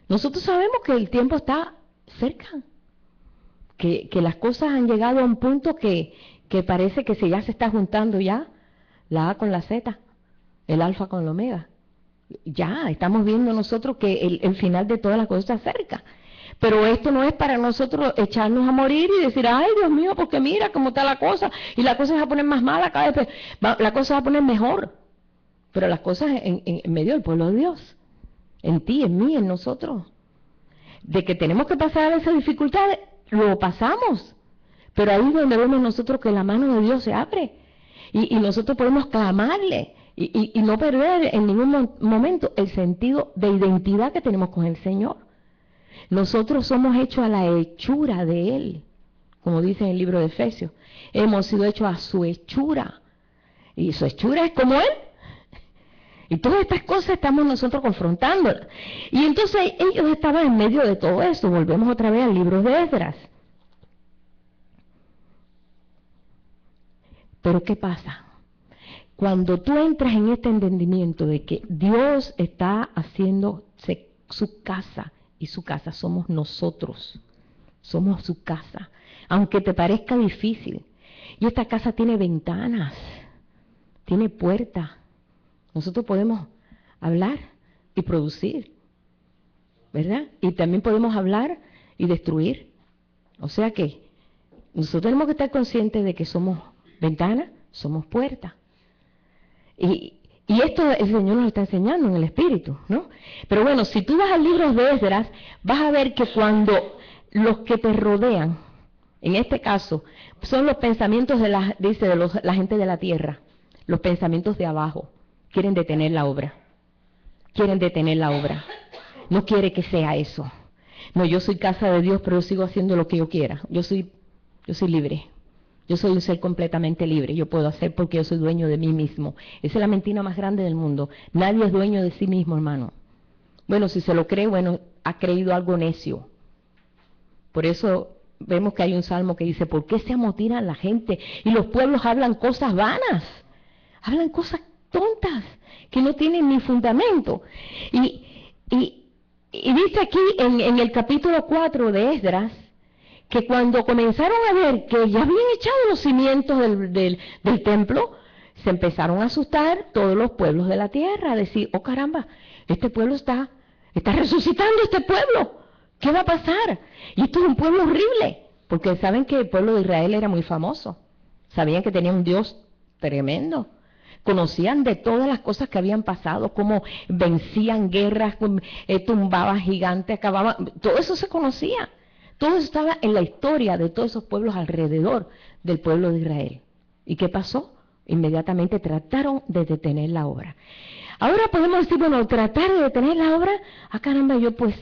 Nosotros sabemos que el tiempo está cerca. Que las cosas han llegado a un punto que parece que ya se está juntando ya la A con la Z, el alfa con el omega. Ya estamos viendo nosotros que el final de todas las cosas está cerca. Pero esto no es para nosotros echarnos a morir y decir, ay Dios mío, porque mira cómo está la cosa, y la cosa se va a poner más mala cada vez, la cosa se va a poner mejor. Pero las cosas en medio del pueblo de Dios, en ti, en mí, en nosotros. De que tenemos que pasar esas dificultades, lo pasamos. Pero ahí es donde vemos nosotros que la mano de Dios se abre. Y nosotros podemos clamarle. Y no perder en ningún momento el sentido de identidad que tenemos con el Señor. Nosotros somos hechos a la hechura de Él, como dice en el libro de Efesios. Hemos sido hechos a su hechura. Y su hechura es como Él. Y todas estas cosas estamos nosotros confrontándolas. Y entonces ellos estaban en medio de todo esto. Volvemos otra vez al libro de Esdras. Pero ¿qué pasa? Cuando tú entras en este entendimiento de que Dios está haciendo su casa, y su casa somos nosotros, somos su casa, aunque te parezca difícil. Y esta casa tiene ventanas, tiene puertas. Nosotros podemos hablar y producir, ¿verdad? Y también podemos hablar y destruir. O sea que nosotros tenemos que estar conscientes de que somos ventanas, somos puertas. Y esto el Señor nos está enseñando en el Espíritu, ¿no? Pero bueno, si tú vas al libro de Esdras, vas a ver que cuando los que te rodean, en este caso, son los pensamientos de la gente de la tierra, los pensamientos de abajo, quieren detener la obra. Quieren detener la obra. No quiere que sea eso. No, yo soy casa de Dios, pero yo sigo haciendo lo que yo quiera. Yo soy libre. Yo soy un ser completamente libre, yo puedo hacer porque yo soy dueño de mí mismo. Esa es la mentira más grande del mundo. Nadie es dueño de sí mismo, hermano. Bueno, si se lo cree, bueno, ha creído algo necio. Por eso vemos que hay un salmo que dice, ¿por qué se amotinan la gente? Y los pueblos hablan cosas vanas, hablan cosas tontas, que no tienen ni fundamento. Y dice aquí en el capítulo 4 de Esdras, que cuando comenzaron a ver que ya habían echado los cimientos del templo, se empezaron a asustar todos los pueblos de la tierra, a decir, oh caramba, este pueblo está resucitando este pueblo, ¿qué va a pasar? Y esto es un pueblo horrible, porque saben que el pueblo de Israel era muy famoso, sabían que tenía un Dios tremendo, conocían de todas las cosas que habían pasado, cómo vencían guerras, tumbaban gigantes, acababan, todo eso se conocía, todo eso estaba en la historia de todos esos pueblos alrededor del pueblo de Israel. ¿Y qué pasó? Inmediatamente trataron de detener la obra. Ahora podemos decir, bueno, tratar de detener la obra, caramba, yo pues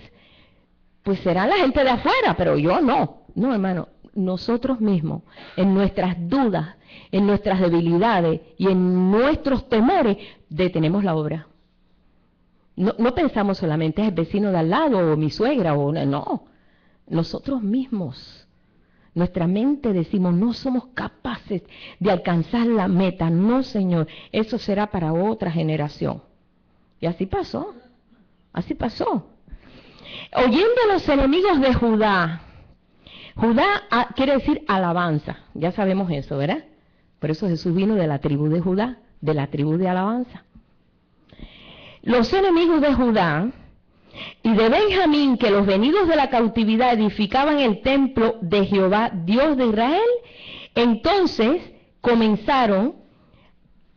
será la gente de afuera, pero yo no. No, hermano, nosotros mismos, en nuestras dudas, en nuestras debilidades y en nuestros temores, detenemos la obra. No pensamos solamente es el vecino de al lado o mi suegra, no. Nosotros mismos. Nuestra mente decimos, no somos capaces de alcanzar la meta. No, Señor, eso será para otra generación. Y así pasó. Así pasó. Oyendo a los enemigos de Judá. Judá quiere decir alabanza. Ya sabemos eso, ¿verdad? Por eso Jesús vino de la tribu de Judá, de la tribu de alabanza. Los enemigos de Judá y de Benjamín, que los venidos de la cautividad edificaban el templo de Jehová, Dios de Israel, entonces comenzaron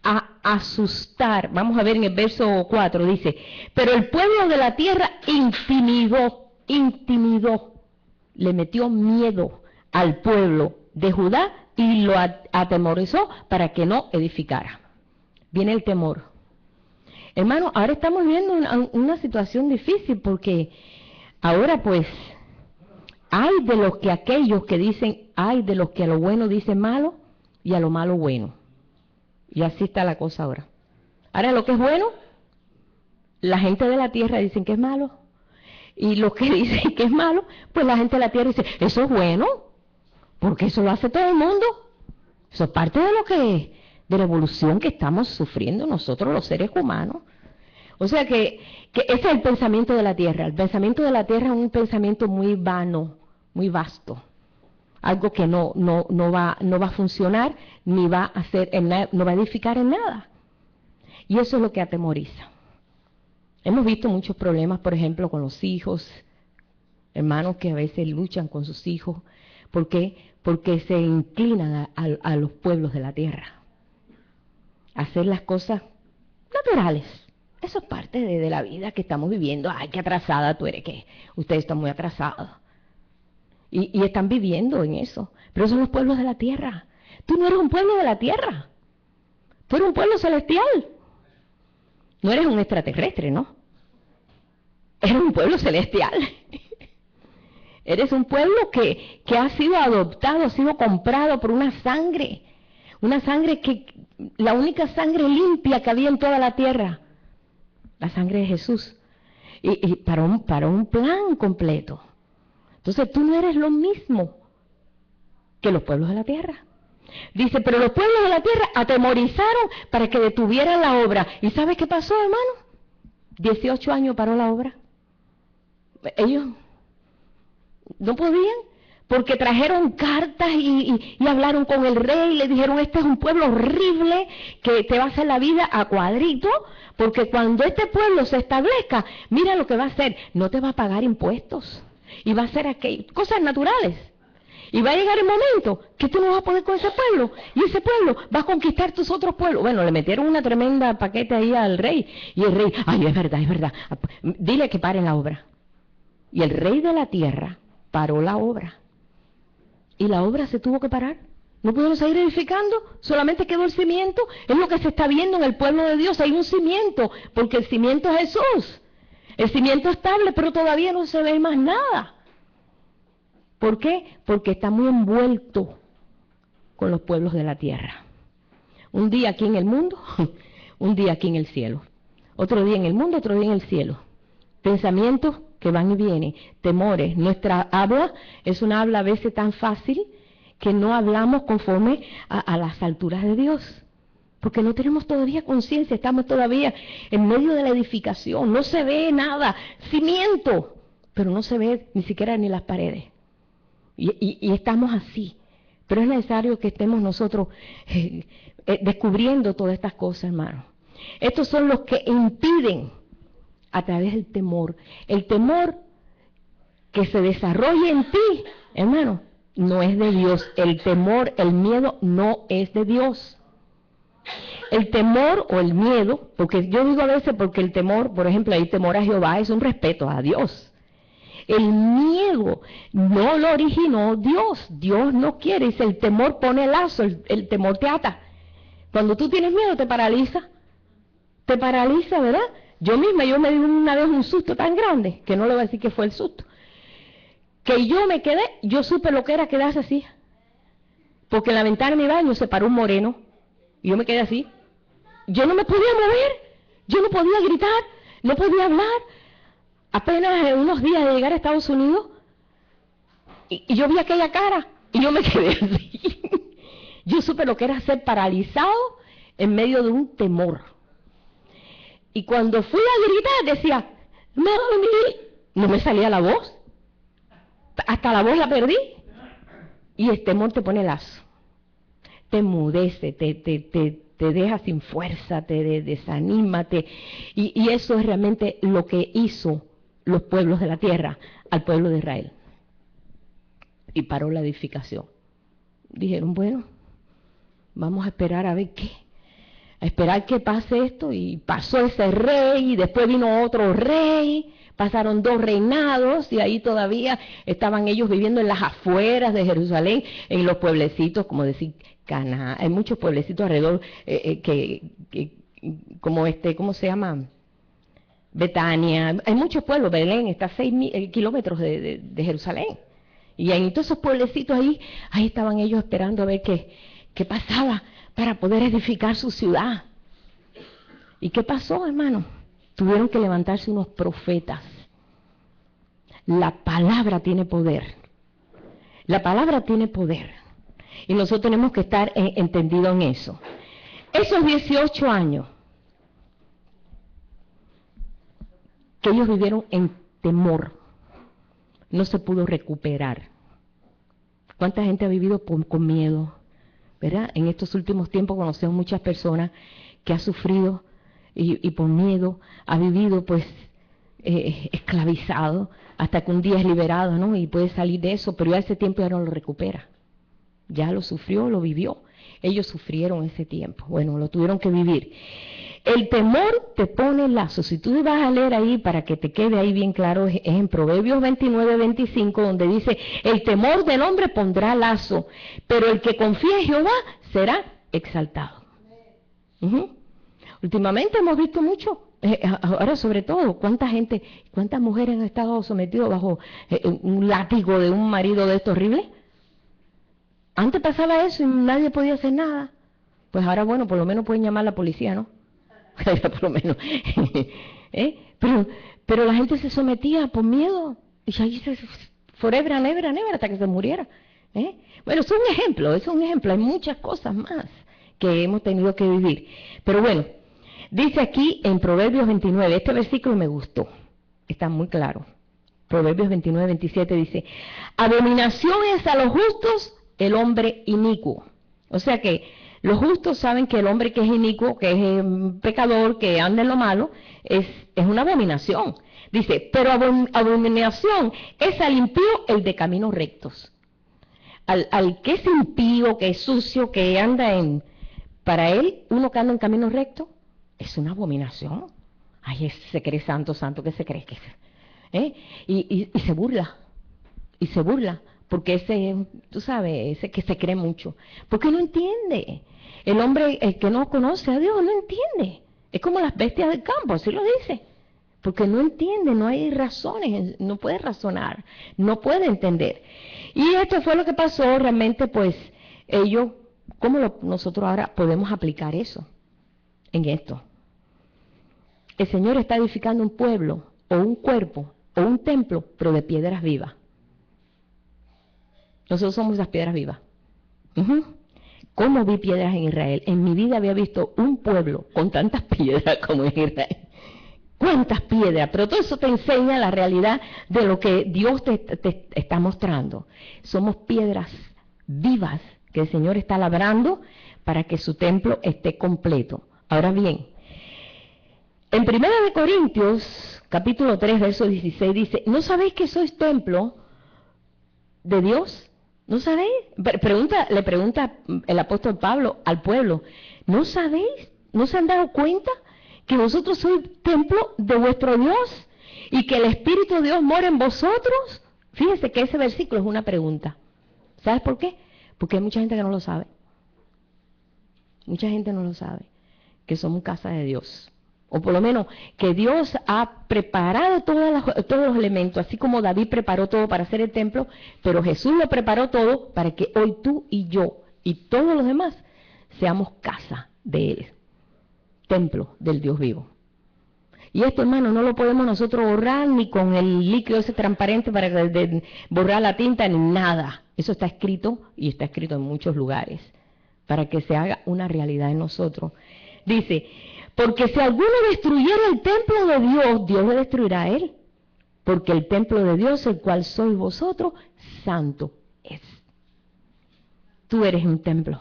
a asustar. Vamos a ver en el verso 4, dice, pero el pueblo de la tierra intimidó, le metió miedo al pueblo de Judá y lo atemorizó para que no edificara. Viene el temor. Hermano, ahora estamos viendo una situación difícil porque ahora pues hay de los que aquellos que dicen, hay de los que a lo bueno dicen malo y a lo malo bueno. Y así está la cosa ahora. Ahora lo que es bueno, la gente de la tierra dicen que es malo. Y los que dicen que es malo, pues la gente de la tierra dice, eso es bueno, porque eso lo hace todo el mundo. Eso es parte de la evolución que estamos sufriendo nosotros los seres humanos. O sea que ese es el pensamiento de la tierra. El pensamiento de la tierra es un pensamiento muy vano, muy vasto. Algo que no va a funcionar, ni va a hacer no va a edificar en nada. Y eso es lo que atemoriza. Hemos visto muchos problemas, por ejemplo, con los hijos, hermanos que a veces luchan con sus hijos. ¿Por qué? Porque se inclinan a los pueblos de la tierra. Hacer las cosas naturales. Eso es parte de la vida que estamos viviendo. Ay, qué atrasada tú eres, que ustedes están muy atrasados. Y están viviendo en eso. Pero son los pueblos de la tierra. Tú no eres un pueblo de la tierra. Tú eres un pueblo celestial. No eres un extraterrestre, ¿no? Eres un pueblo celestial. Eres un pueblo que ha sido adoptado, ha sido comprado por una sangre que, la única sangre limpia que había en toda la tierra, la sangre de Jesús, y para un plan completo. Entonces tú no eres lo mismo que los pueblos de la tierra. Dice, pero los pueblos de la tierra atemorizaron para que detuvieran la obra. ¿Y sabes qué pasó, hermano? 18 años paró la obra. Ellos no podían, porque trajeron cartas y hablaron con el rey y le dijeron, este es un pueblo horrible que te va a hacer la vida a cuadrito, porque cuando este pueblo se establezca, mira lo que va a hacer, no te va a pagar impuestos y va a hacer cosas naturales. Y va a llegar el momento que tú no vas a poder con ese pueblo, y ese pueblo va a conquistar tus otros pueblos. Bueno, le metieron una tremenda paquete ahí al rey, y el rey, ay, es verdad, dile que paren la obra. Y el rey de la tierra paró la obra. Y la obra se tuvo que parar. No pudieron seguir edificando, solamente quedó el cimiento. Es lo que se está viendo en el pueblo de Dios, hay un cimiento, porque el cimiento es Jesús. El cimiento estable, pero todavía no se ve más nada. ¿Por qué? Porque está muy envuelto con los pueblos de la tierra. Un día aquí en el mundo, un día aquí en el cielo. Otro día en el mundo, otro día en el cielo. Pensamientos que van y vienen, temores. Nuestra habla es una habla a veces tan fácil que no hablamos conforme a las alturas de Dios. Porque no tenemos todavía conciencia, estamos todavía en medio de la edificación. No se ve nada, cimiento, pero no se ve ni siquiera ni las paredes. Y estamos así, Pero es necesario que estemos nosotros descubriendo todas estas cosas, hermano. Estos son los que impiden a través del temor. El temor que se desarrolle en ti, hermano, no es de Dios. El temor, el miedo no es de Dios. El temor o el miedo, porque yo digo a veces porque el temor, por ejemplo, hay temor a Jehová, es un respeto a Dios. El miedo no lo originó Dios. Dios no quiere. Dice, el temor pone lazo, el temor te ata. Cuando tú tienes miedo te paraliza. Te paraliza, ¿verdad? Yo me di una vez un susto tan grande, que no le voy a decir que fue el susto, que yo me quedé, yo supe lo que era quedarse así. Porque en la ventana de mi baño se paró un moreno, y yo me quedé así. Yo no me podía mover, yo no podía gritar, no podía hablar. Apenas en unos días de llegar a Estados Unidos, y yo vi aquella cara, y yo me quedé así. Yo supe lo que era ser paralizado en medio de un temor. Y cuando fui a gritar, decía, mami, no me salía la voz. Hasta la voz la perdí. Y el temor te pone lazo. Te enmudece, te deja sin fuerza, te desanima. Y eso es realmente lo que hizo los pueblos de la tierra al pueblo de Israel. Y paró la edificación. Dijeron, bueno, vamos a esperar a ver qué. A esperar que pase esto. Y pasó ese rey, y después vino otro rey. Pasaron 2 reinados, y ahí todavía estaban ellos viviendo en las afueras de Jerusalén, en los pueblecitos, como decir, Cana. Hay muchos pueblecitos alrededor, como ¿cómo se llama? Betania. Hay muchos pueblos. Belén está a 6 kilómetros de Jerusalén. Y en todos esos pueblecitos ahí estaban ellos esperando a ver qué pasaba para poder edificar su ciudad. ¿Y qué pasó, hermano? Tuvieron que levantarse unos profetas. La palabra tiene poder. La palabra tiene poder. Y nosotros tenemos que estar entendidos en eso. Esos 18 años que ellos vivieron en temor, no se pudo recuperar. ¿Cuánta gente ha vivido con miedo? ¿Verdad? En estos últimos tiempos conocemos muchas personas que han sufrido y por miedo ha vivido pues esclavizado hasta que un día es liberado, ¿no? Y puede salir de eso, pero ya ese tiempo ya no lo recupera. Ya lo sufrió, lo vivió. Ellos sufrieron ese tiempo. Bueno, lo tuvieron que vivir. El temor te pone lazo. Si tú vas a leer ahí para que te quede ahí bien claro, es en Proverbios 29-25, donde dice, el temor del hombre pondrá lazo, pero el que confía en Jehová será exaltado. Últimamente hemos visto mucho, ahora sobre todo, cuántas mujeres han estado sometidas bajo un látigo de un marido de estos horribles. Antes pasaba eso y nadie podía hacer nada. Pues ahora, bueno, por lo menos pueden llamar a la policía, ¿no? Por lo menos. Pero la gente se sometía por miedo. Y ahí forever and ever hasta que se muriera. Bueno, es un ejemplo. Hay muchas cosas más que hemos tenido que vivir. Pero bueno, dice aquí en Proverbios 29, este versículo me gustó. Está muy claro. Proverbios 29-27 dice, abominación es a los justos el hombre inicuo. O sea que los justos saben que el hombre que es inicuo, que es un pecador, que anda en lo malo, es una abominación. Dice, pero abominación es al impío el de caminos rectos. Al que es impío, que es sucio, que anda para él, uno que anda en caminos rectos, es una abominación. Ay, ese se cree santo, ¿qué se cree que es? Y se burla. Porque ese, tú sabes, ese que se cree mucho. Porque no entiende. El hombre que no conoce a Dios no entiende. Es como las bestias del campo, así lo dice. Porque no entiende, no hay razones, no puede razonar, no puede entender. Y esto fue lo que pasó realmente, pues, ellos, ¿cómo nosotros ahora podemos aplicar eso en esto? El Señor está edificando un pueblo, o un cuerpo, o un templo, pero de piedras vivas. Nosotros somos las piedras vivas. ¿Cómo vi piedras en Israel? En mi vida había visto un pueblo con tantas piedras como en Israel. ¿Cuántas piedras? Pero todo eso te enseña la realidad de lo que Dios te está mostrando. Somos piedras vivas que el Señor está labrando para que su templo esté completo. Ahora bien, en 1 Corintios, capítulo 3, verso 16, dice, ¿no sabéis que sois templo de Dios? ¿No sabéis? Le pregunta el apóstol Pablo al pueblo, ¿no sabéis? ¿No se han dado cuenta que vosotros sois templo de vuestro Dios y que el Espíritu de Dios mora en vosotros? Fíjense que ese versículo es una pregunta. ¿Sabes por qué? Porque hay mucha gente que no lo sabe. Mucha gente no lo sabe, que somos casa de Dios. O por lo menos que Dios ha preparado todos los elementos, así como David preparó todo para hacer el templo, pero Jesús lo preparó todo para que hoy tú y yo y todos los demás seamos casa de Él, templo del Dios vivo. Y esto, hermano, no lo podemos nosotros borrar ni con el líquido ese transparente para borrar la tinta ni nada. Eso está escrito y está escrito en muchos lugares para que se haga una realidad en nosotros. Dice, porque si alguno destruyera el templo de Dios, Dios lo destruirá a él. Porque el templo de Dios, el cual sois vosotros, santo es. Tú eres un templo.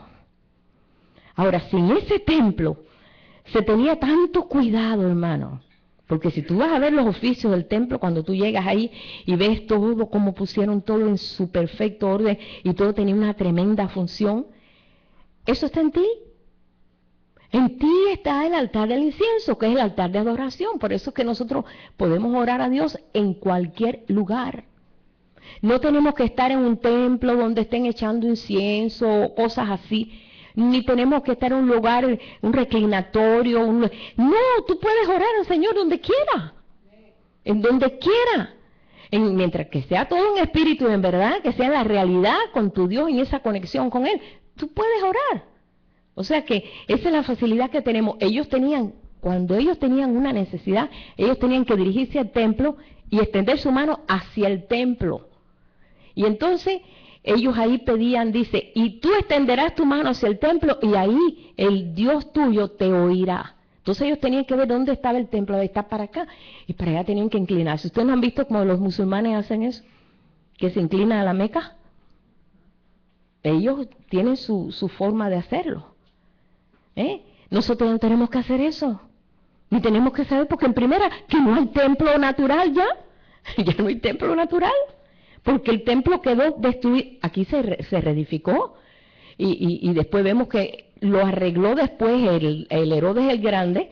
Ahora, si en ese templo se tenía tanto cuidado, hermano, porque si tú vas a ver los oficios del templo, cuando tú llegas ahí y ves todo, como pusieron todo en su perfecto orden y todo tenía una tremenda función, eso está en ti. En ti está el altar del incienso, que es el altar de adoración. Por eso es que nosotros podemos orar a Dios en cualquier lugar. No tenemos que estar en un templo donde estén echando incienso o cosas así. Ni tenemos que estar en un lugar, un reclinatorio. No, tú puedes orar al Señor donde quiera. En donde quiera. Mientras que sea todo en espíritu, en verdad, que sea en la realidad con tu Dios, en esa conexión con Él, tú puedes orar. O sea que esa es la facilidad que tenemos. Cuando ellos tenían una necesidad, ellos tenían que dirigirse al templo y extender su mano hacia el templo. Y entonces ellos ahí pedían, dice, y tú extenderás tu mano hacia el templo y ahí el Dios tuyo te oirá. Entonces ellos tenían que ver dónde estaba el templo, está para acá, y para allá tenían que inclinarse. ¿Ustedes no han visto cómo los musulmanes hacen eso? Que se inclinan a la Meca. Ellos tienen su forma de hacerlo. Nosotros no tenemos que hacer eso. Ni tenemos que saber, porque en primera, que no hay templo natural ya. Ya no hay templo natural. Porque el templo quedó destruido. Aquí se reedificó. Y después vemos que lo arregló después el Herodes el Grande.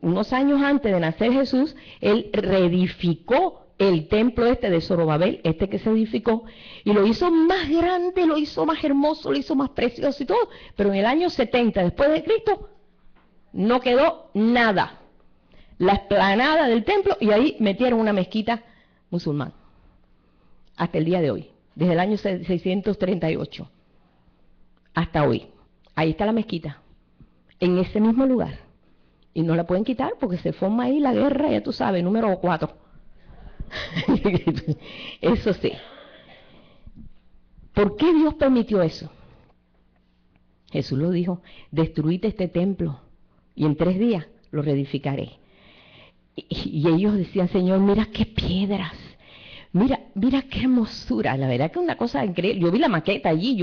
Unos años antes de nacer Jesús, él reedificó el templo de Zorobabel, que se edificó, y lo hizo más grande, lo hizo más hermoso, lo hizo más precioso y todo, pero en el año 70 después de Cristo no quedó nada, la explanada del templo, y ahí metieron una mezquita musulmana hasta el día de hoy, desde el año 638 hasta hoy. Ahí está la mezquita, en ese mismo lugar, y no la pueden quitar porque se forma ahí la guerra, ya tú sabes, número 4. Eso sí. ¿Por qué Dios permitió eso? Jesús lo dijo, destruid este templo y en 3 días lo reedificaré. Y ellos decían, Señor, mira qué piedras, mira qué hermosura. La verdad que es una cosa increíble. Yo vi la maqueta allí,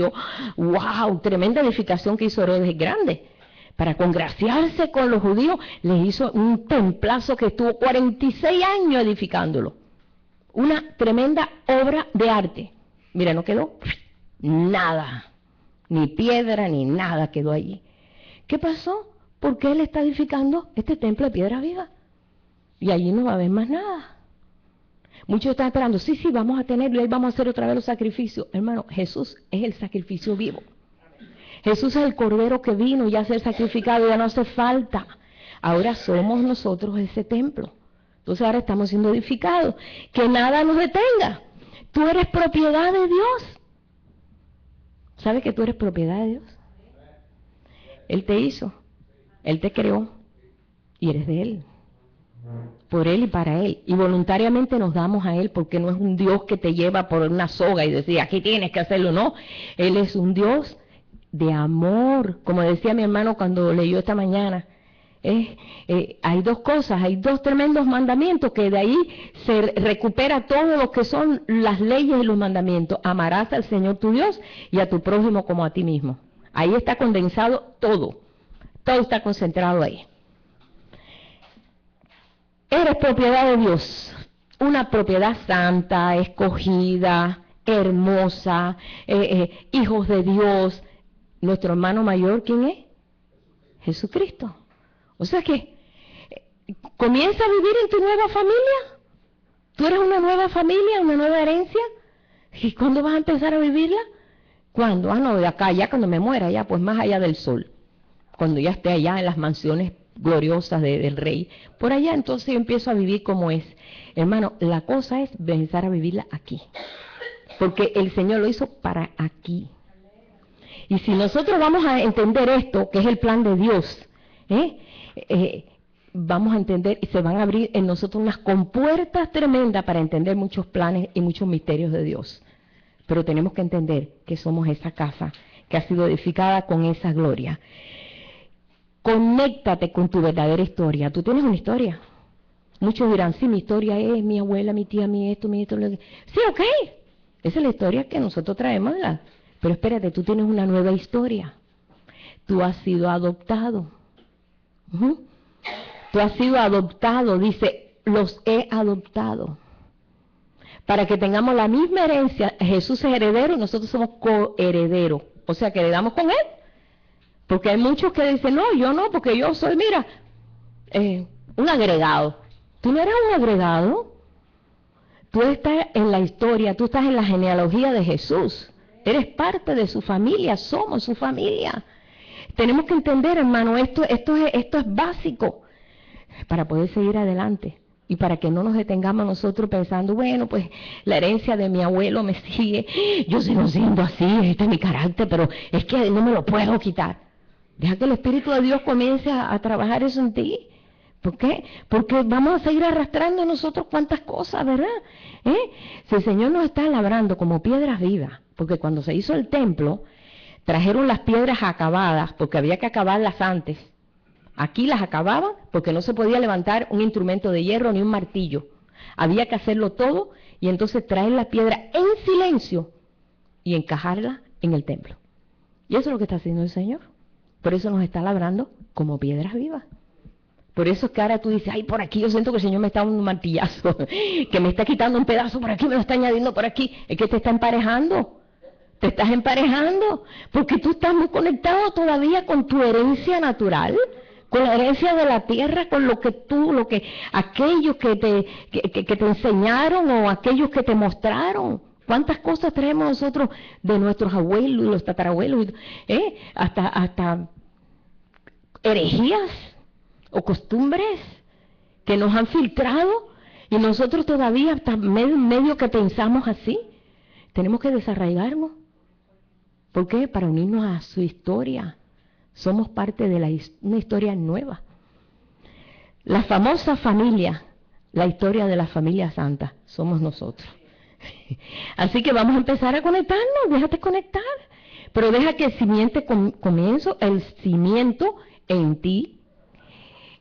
wow, tremenda edificación que hizo Herodes el Grande. Para congraciarse con los judíos, les hizo un templazo que estuvo 46 años edificándolo. Una tremenda obra de arte. Mira, no quedó nada, ni piedra, ni nada quedó allí. ¿Qué pasó? Porque Él está edificando este templo de piedra viva. Y allí no va a haber más nada. Muchos están esperando, sí, vamos a tenerlo y ahí vamos a hacer otra vez los sacrificios. Hermano, Jesús es el sacrificio vivo. Jesús es el Cordero que vino ya a ser sacrificado, ya no hace falta. Ahora somos nosotros ese templo. Entonces ahora estamos siendo edificados. Que nada nos detenga. Tú eres propiedad de Dios. ¿Sabes que tú eres propiedad de Dios? Él te hizo, Él te creó y eres de Él. Por Él y para Él. Y voluntariamente nos damos a Él porque no es un Dios que te lleva por una soga y decía, aquí tienes que hacerlo. No, Él es un Dios de amor. Como decía mi hermano cuando leyó esta mañana, hay dos cosas, hay dos tremendos mandamientos que de ahí se recupera todo lo que son las leyes y los mandamientos. Amarás al Señor tu Dios y a tu prójimo como a ti mismo. Ahí está condensado todo. Todo está concentrado ahí. Eres propiedad de Dios. Una propiedad santa, escogida, hermosa, hijos de Dios. Nuestro hermano mayor, ¿quién es? Jesucristo. O sea que comienza a vivir en tu nueva familia. Tú eres una nueva familia, una nueva herencia. ¿Y cuándo vas a empezar a vivirla? ¿Cuándo? Ah, no, de acá, ya cuando me muera, ya pues más allá del sol. Cuando ya esté allá en las mansiones gloriosas del rey. Por allá entonces yo empiezo a vivir como es. Hermano, la cosa es empezar a vivirla aquí. Porque el Señor lo hizo para aquí. Y si nosotros vamos a entender esto, que es el plan de Dios, vamos a entender y se van a abrir en nosotros unas compuertas tremendas para entender muchos planes y muchos misterios de Dios. Pero tenemos que entender que somos esa casa que ha sido edificada con esa gloria. Conéctate con tu verdadera historia. Tú tienes una historia. Muchos dirán, sí, mi historia es mi abuela, mi tía, mi esto, mi esto. Sí, ok. Esa es la historia que nosotros traemos, ¿verdad? Pero espérate, tú tienes una nueva historia. Tú has sido adoptado. Tú has sido adoptado, dice, los he adoptado. Para que tengamos la misma herencia, Jesús es heredero y nosotros somos coherederos. O sea, que heredamos con Él. Porque hay muchos que dicen, no, yo no, porque yo soy, mira, un agregado. Tú no eres un agregado. Tú estás en la historia, tú estás en la genealogía de Jesús. Eres parte de su familia, somos su familia. Tenemos que entender, hermano, esto es básico para poder seguir adelante. Y para que no nos detengamos nosotros pensando, bueno, pues la herencia de mi abuelo me sigue, yo sigo siendo así, este es mi carácter, pero es que no me lo puedo quitar. Deja que el Espíritu de Dios comience a trabajar eso en ti. ¿Por qué? Porque vamos a seguir arrastrando nosotros cuantas cosas, ¿verdad? Si el Señor nos está labrando como piedras vivas, porque cuando se hizo el templo, trajeron las piedras acabadas, porque había que acabarlas antes. Aquí las acababan porque no se podía levantar un instrumento de hierro ni un martillo. Había que hacerlo todo y entonces traer la piedra en silencio y encajarla en el templo. Y eso es lo que está haciendo el Señor. Por eso nos está labrando como piedras vivas. Por eso es que ahora tú dices, ay, por aquí yo siento que el Señor me está dando un martillazo, que me está quitando un pedazo por aquí, me lo está añadiendo por aquí. Es que te está emparejando. Te estás emparejando porque tú estás muy conectado todavía con tu herencia natural, con la herencia de la tierra, con aquellos que te enseñaron o aquellos que te mostraron. ¿Cuántas cosas traemos nosotros de nuestros abuelos y los tatarabuelos? Hasta herejías o costumbres que nos han filtrado y nosotros todavía hasta medio que pensamos así. Tenemos que desarraigarnos. ¿Por qué? Para unirnos a su historia. Somos parte de una historia nueva. La famosa familia, la historia de la familia santa, somos nosotros. Así que vamos a empezar a conectarnos, déjate conectar. Pero deja que el cimiento el cimiento en ti.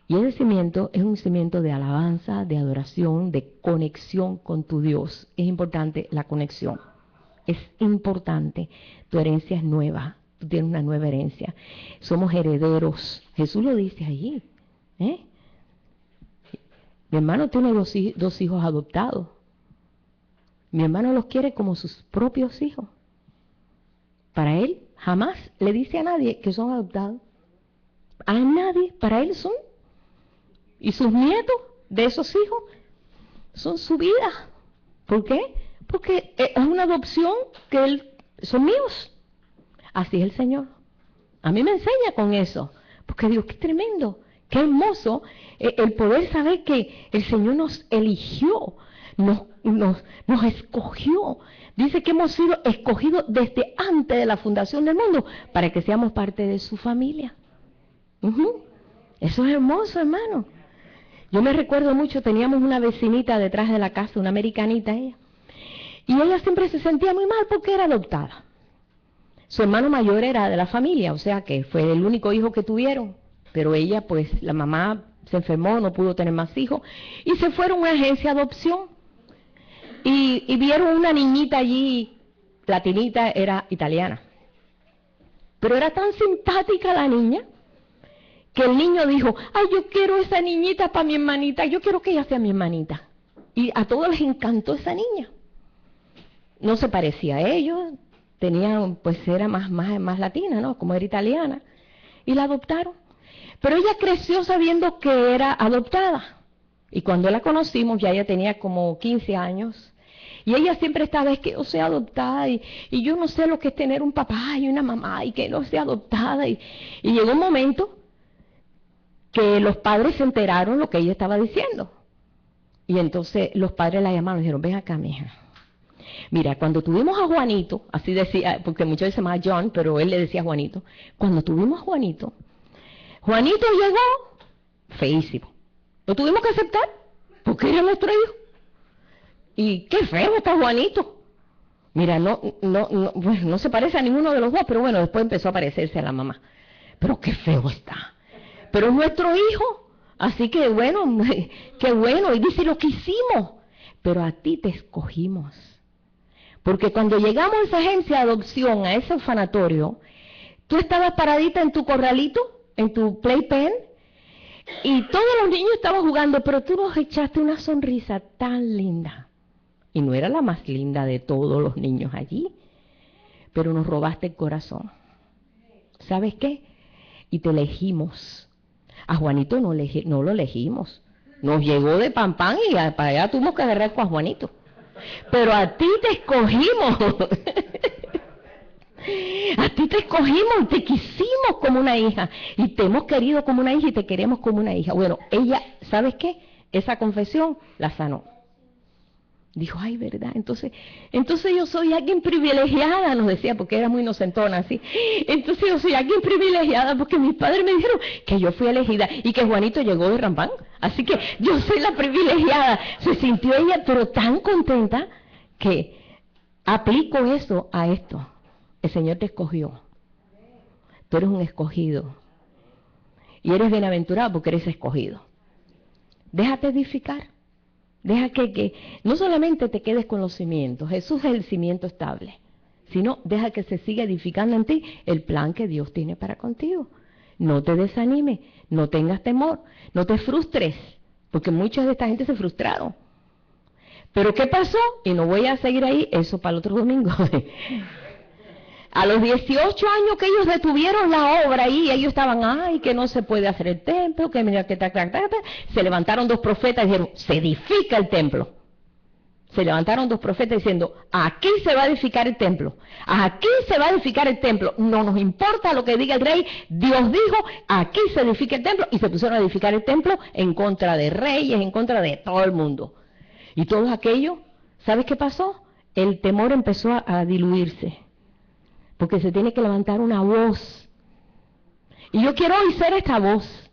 Y ese cimiento es un cimiento de alabanza, de adoración, de conexión con tu Dios. Es importante la conexión. Es importante. Tu herencia es nueva. Tú tienes una nueva herencia. Somos herederos. Jesús lo dice allí. Mi hermano tiene dos hijos adoptados. Mi hermano los quiere como sus propios hijos. Para él jamás le dice a nadie que son adoptados. A nadie. Para él son. Y sus nietos de esos hijos son su vida. ¿Por qué? Porque es una adopción que son míos. Así es el Señor. A mí me enseña con eso. Porque digo, qué tremendo, qué hermoso el poder saber que el Señor nos eligió, nos escogió. Dice que hemos sido escogidos desde antes de la fundación del mundo para que seamos parte de su familia. Eso es hermoso, hermano. Yo me recuerdo mucho, teníamos una vecinita detrás de la casa, una americanita ella. Y ella siempre se sentía muy mal porque era adoptada. Su hermano mayor era de la familia, o sea que fue el único hijo que tuvieron. Pero ella, pues, la mamá se enfermó, no pudo tener más hijos, y se fueron a una agencia de adopción, y vieron una niñita allí, latinita, era italiana, pero era tan simpática la niña, que el niño dijo, ay, yo quiero esa niñita para mi hermanita, yo quiero que ella sea mi hermanita, y a todos les encantó esa niña. No se parecía a ellos, pues era más latina, ¿no? Como era italiana, y la adoptaron. Pero ella creció sabiendo que era adoptada, y cuando la conocimos ya ella tenía como 15 años, y ella siempre estaba, es que yo soy adoptada, y yo no sé lo que es tener un papá y una mamá, y que no sea adoptada, y llegó un momento que los padres se enteraron lo que ella estaba diciendo, y entonces los padres la llamaron y dijeron, ven acá, mija. Mira, cuando tuvimos a Juanito, así decía, porque muchos veces se llamaba John, pero él le decía Juanito. Cuando tuvimos a Juanito, Juanito llegó feísimo. Lo tuvimos que aceptar, porque era nuestro hijo. Y qué feo está Juanito. Mira, no se parece a ninguno de los dos, pero bueno, después empezó a parecerse a la mamá. Pero qué feo está. Pero es nuestro hijo, así que bueno, qué bueno. Y dice, lo que hicimos, pero a ti te escogimos. Porque cuando llegamos a esa agencia de adopción, a ese orfanatorio, tú estabas paradita en tu corralito, en tu playpen, y todos los niños estaban jugando, pero tú nos echaste una sonrisa tan linda. Y no era la más linda de todos los niños allí, pero nos robaste el corazón. ¿Sabes qué? Y te elegimos. A Juanito no lo elegimos. Nos llegó de pan y para allá tuvimos que agarrar con a Juanito. Pero a ti te escogimos. A ti te escogimos, te quisimos como una hija. Y te hemos querido como una hija y te queremos como una hija. Bueno, ella, ¿sabes qué? Esa confesión la sanó. Dijo, ay, ¿verdad? Entonces yo soy alguien privilegiada, nos decía, porque era muy inocentona, así. Entonces yo soy alguien privilegiada porque mis padres me dijeron que yo fui elegida y que Juanito llegó de Rampán. Así que yo soy la privilegiada. Se sintió ella, pero tan contenta que aplico eso a esto. El Señor te escogió. Tú eres un escogido. Y eres bienaventurado porque eres escogido. Déjate edificar. Deja que no solamente te quedes con los cimientos, Jesús es el cimiento estable, sino deja que se siga edificando en ti el plan que Dios tiene para contigo. No te desanimes, no tengas temor, no te frustres, porque mucha de esta gente se frustraron. ¿Pero qué pasó? Y no voy a seguir ahí, eso para el otro domingo. A los 18 años que ellos detuvieron la obra y ellos estaban, ay, que no se puede hacer el templo, que mira que se levantaron dos profetas y dijeron, se edifica el templo. Se levantaron dos profetas diciendo, aquí se va a edificar el templo, aquí se va a edificar el templo, no nos importa lo que diga el rey, Dios dijo, aquí se edifica el templo, y se pusieron a edificar el templo en contra de reyes, en contra de todo el mundo. Y todos aquellos, ¿sabes qué pasó? El temor empezó a diluirse. Porque se tiene que levantar una voz. Y yo quiero hoy ser esta voz.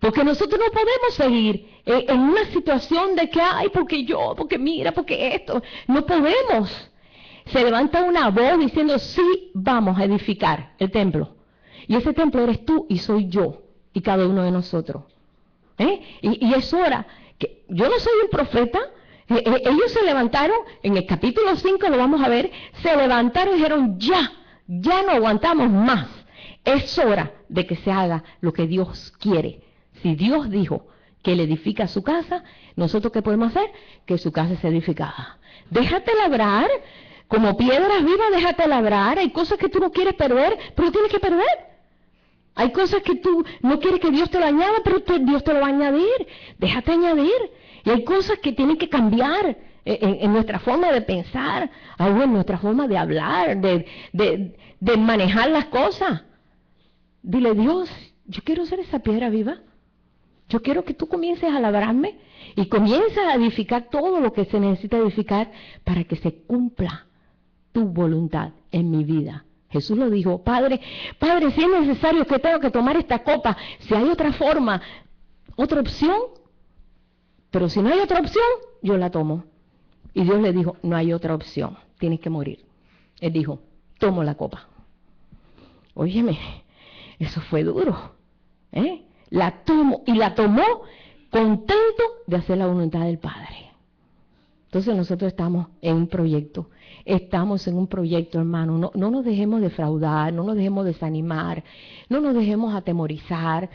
Porque nosotros no podemos seguir en una situación de que, ay, porque mira, porque esto. No podemos. Se levanta una voz diciendo, sí, vamos a edificar el templo. Y ese templo eres tú y soy yo. Y cada uno de nosotros. Y es hora. Que yo no soy un profeta. Ellos se levantaron, en el capítulo 5 lo vamos a ver, se levantaron y dijeron, ya no aguantamos más. Es hora de que se haga lo que Dios quiere. Si Dios dijo que Él edifica su casa, ¿nosotros qué podemos hacer? Que su casa sea edificada. Déjate labrar, como piedras vivas, déjate labrar. Hay cosas que tú no quieres perder, pero tienes que perder. Hay cosas que tú no quieres que Dios te lo añada, pero Dios te lo va a añadir. Déjate añadir. Y hay cosas que tienen que cambiar en nuestra forma de pensar, algo en nuestra forma de hablar, de manejar las cosas. Dile, Dios, yo quiero ser esa piedra viva. Yo quiero que tú comiences a labrarme y comiences a edificar todo lo que se necesita edificar para que se cumpla tu voluntad en mi vida. Jesús lo dijo, Padre, si es necesario que tengo que tomar esta copa, si hay otra forma, otra opción, pero si no hay otra opción, yo la tomo. Y Dios le dijo, no hay otra opción, tienes que morir. Él dijo, tomo la copa. Óyeme, eso fue duro. La tomó contento de hacer la voluntad del Padre. Entonces nosotros estamos en un proyecto, hermano. No nos dejemos defraudar, no nos dejemos desanimar, no nos dejemos atemorizar,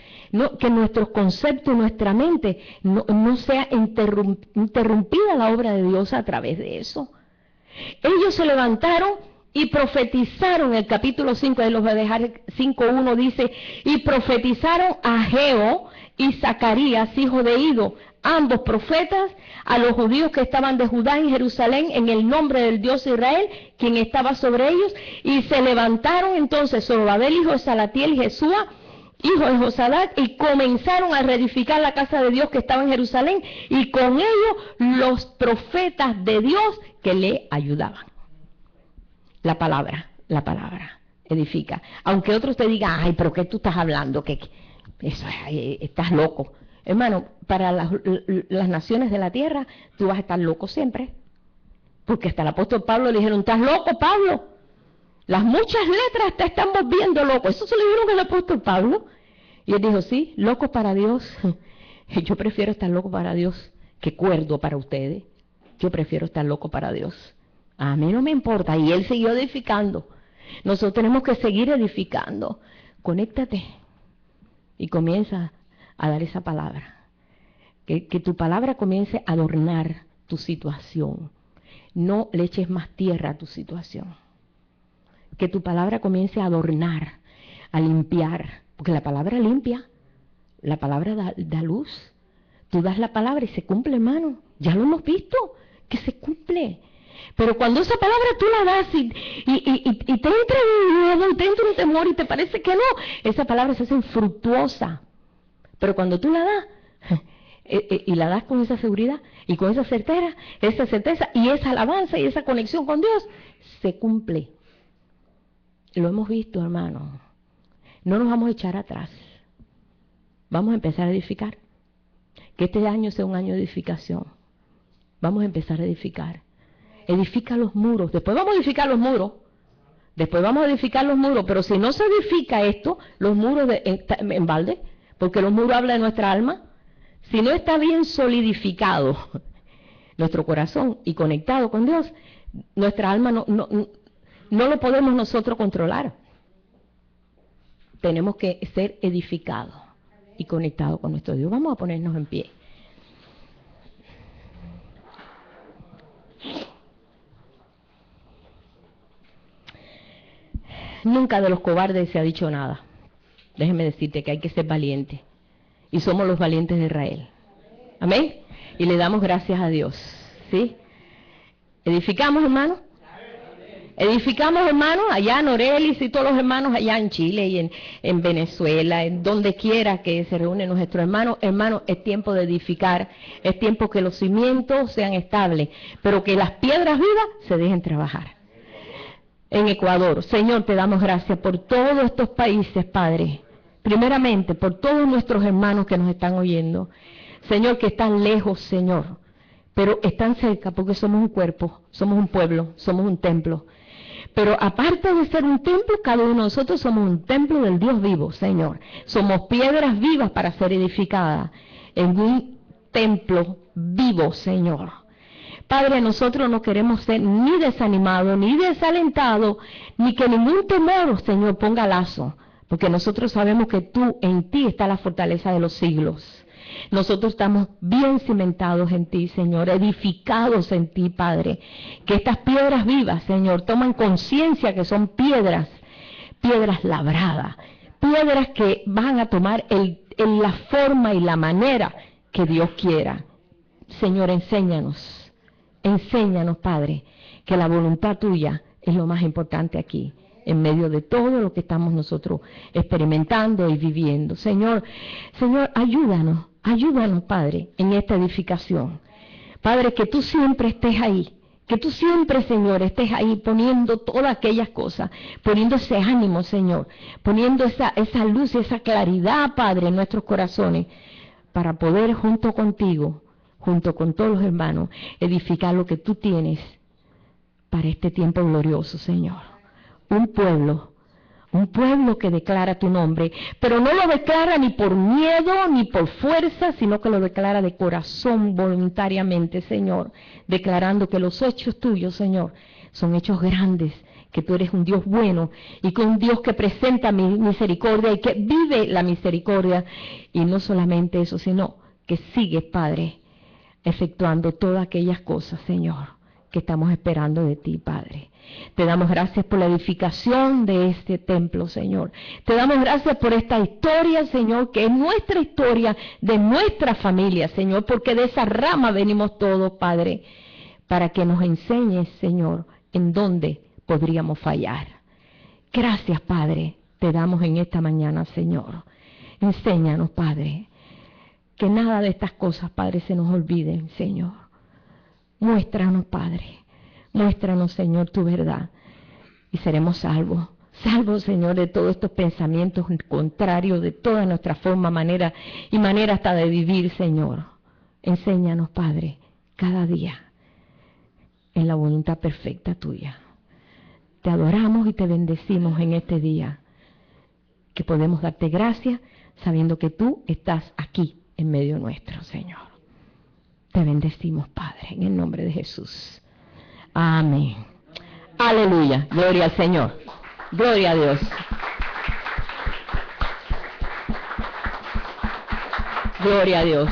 que nuestros conceptos, nuestra mente no sea interrumpida la obra de Dios a través de eso. Ellos se levantaron y profetizaron. El capítulo 5 de los voy a dejar 5:1 dice, y profetizaron Ageo y Zacarías, hijo de Ido, ambos profetas, a los judíos que estaban de Judá en Jerusalén, en el nombre del Dios de Israel, quien estaba sobre ellos. Y se levantaron entonces Zorobabel, hijo de Salatiel, y Jesúa, hijo de Josadac, y comenzaron a reedificar la casa de Dios que estaba en Jerusalén, y con ellos los profetas de Dios que le ayudaban. La palabra edifica. Aunque otros te digan, ay, pero ¿qué tú estás hablando? Que eso, estás loco. Hermano, para las naciones de la tierra, tú vas a estar loco siempre. Porque hasta el apóstol Pablo le dijeron, ¿estás loco, Pablo? Las muchas letras te están volviendo loco. Eso se lo dijeron al apóstol Pablo. Y él dijo, sí, loco para Dios. Yo prefiero estar loco para Dios que cuerdo para ustedes. Yo prefiero estar loco para Dios. A mí no me importa. Y él siguió edificando. Nosotros tenemos que seguir edificando. Conéctate y comienza a dar esa palabra. Que tu palabra comience a adornar tu situación. No le eches más tierra a tu situación. Que tu palabra comience a adornar, a limpiar. Porque la palabra limpia. La palabra da luz. Tú das la palabra y se cumple, hermano. Ya lo hemos visto, que se cumple. Pero cuando esa palabra tú la das y te entra un miedo, te entra un temor y te parece que no, esa palabra se hace infructuosa. Pero cuando tú la das, y la das con esa seguridad y con esa certeza y esa alabanza y esa conexión con Dios, se cumple. Lo hemos visto, hermano. No nos vamos a echar atrás. Vamos a empezar a edificar. Que este año sea un año de edificación. Vamos a empezar a edificar. Edifica los muros. Después vamos a edificar los muros. Pero si no se edifica esto, los muros en balde, porque los muros hablan de nuestra alma. Si no está bien solidificado nuestro corazón y conectado con Dios, nuestra alma no lo podemos nosotros controlar. Tenemos que ser edificados y conectados con nuestro Dios. Vamos a ponernos en pie. Nunca de los cobardes se ha dicho nada. Déjeme decirte que hay que ser valiente. Y somos los valientes de Israel. Amén. Y le damos gracias a Dios. ¿Sí? ¿Edificamos, hermanos? Edificamos, hermanos, allá en Orelis y todos los hermanos allá en Chile y en Venezuela, en donde quiera que se reúnen nuestros hermanos. Hermanos, es tiempo de edificar, es tiempo que los cimientos sean estables, pero que las piedras vivas se dejen trabajar. En Ecuador, Señor, te damos gracias por todos estos países, Padre. Primeramente, por todos nuestros hermanos que nos están oyendo. Señor, que están lejos, Señor, pero están cerca porque somos un cuerpo, somos un pueblo, somos un templo. Pero aparte de ser un templo, cada uno de nosotros somos un templo del Dios vivo, Señor. Somos piedras vivas para ser edificadas en un templo vivo, Señor. Padre, nosotros no queremos ser ni desanimados, ni desalentados, ni que ningún temor, Señor, ponga lazo. Porque nosotros sabemos que tú, en ti está la fortaleza de los siglos. Nosotros estamos bien cimentados en ti, Señor, edificados en ti, Padre. Que estas piedras vivas, Señor, toman conciencia que son piedras labradas, piedras que van a tomar la forma y la manera que Dios quiera. Señor, enséñanos, Padre, que la voluntad tuya es lo más importante aquí, en medio de todo lo que estamos nosotros experimentando y viviendo. Señor, ayúdanos, Padre, en esta edificación. Padre, que tú siempre estés ahí, que tú siempre, Señor, estés ahí poniendo todas aquellas cosas, poniendo ese ánimo, Señor, poniendo esa luz y esa claridad, Padre, en nuestros corazones, para poder junto contigo, junto con todos los hermanos, edificar lo que tú tienes para este tiempo glorioso, Señor. Un pueblo Un pueblo que declara tu nombre, pero no lo declara ni por miedo ni por fuerza, sino que lo declara de corazón, voluntariamente, Señor, declarando que los hechos tuyos, Señor, son hechos grandes, que tú eres un Dios bueno y que un Dios que presenta misericordia y que vive la misericordia. Y no solamente eso, sino que sigues, Padre, efectuando todas aquellas cosas, Señor, que estamos esperando de ti, Padre. Te damos gracias por la edificación de este templo, Señor. Te damos gracias por esta historia, Señor, que es nuestra historia, de nuestra familia, Señor, porque de esa rama venimos todos, Padre, para que nos enseñes, Señor, en dónde podríamos fallar. Gracias, Padre, te damos en esta mañana, Señor. Enséñanos, Padre, que nada de estas cosas, Padre, se nos olviden, Señor. Muéstranos, Padre. Muéstranos, Señor, tu verdad, y seremos salvos. Salvos, Señor, de todos estos pensamientos contrarios, de toda nuestra manera hasta de vivir, Señor. Enséñanos, Padre, cada día, en la voluntad perfecta tuya. Te adoramos y te bendecimos en este día, que podemos darte gracias, sabiendo que tú estás aquí, en medio nuestro, Señor. Te bendecimos, Padre, en el nombre de Jesús. Amén. Aleluya. Gloria al Señor. Gloria a Dios. Gloria a Dios.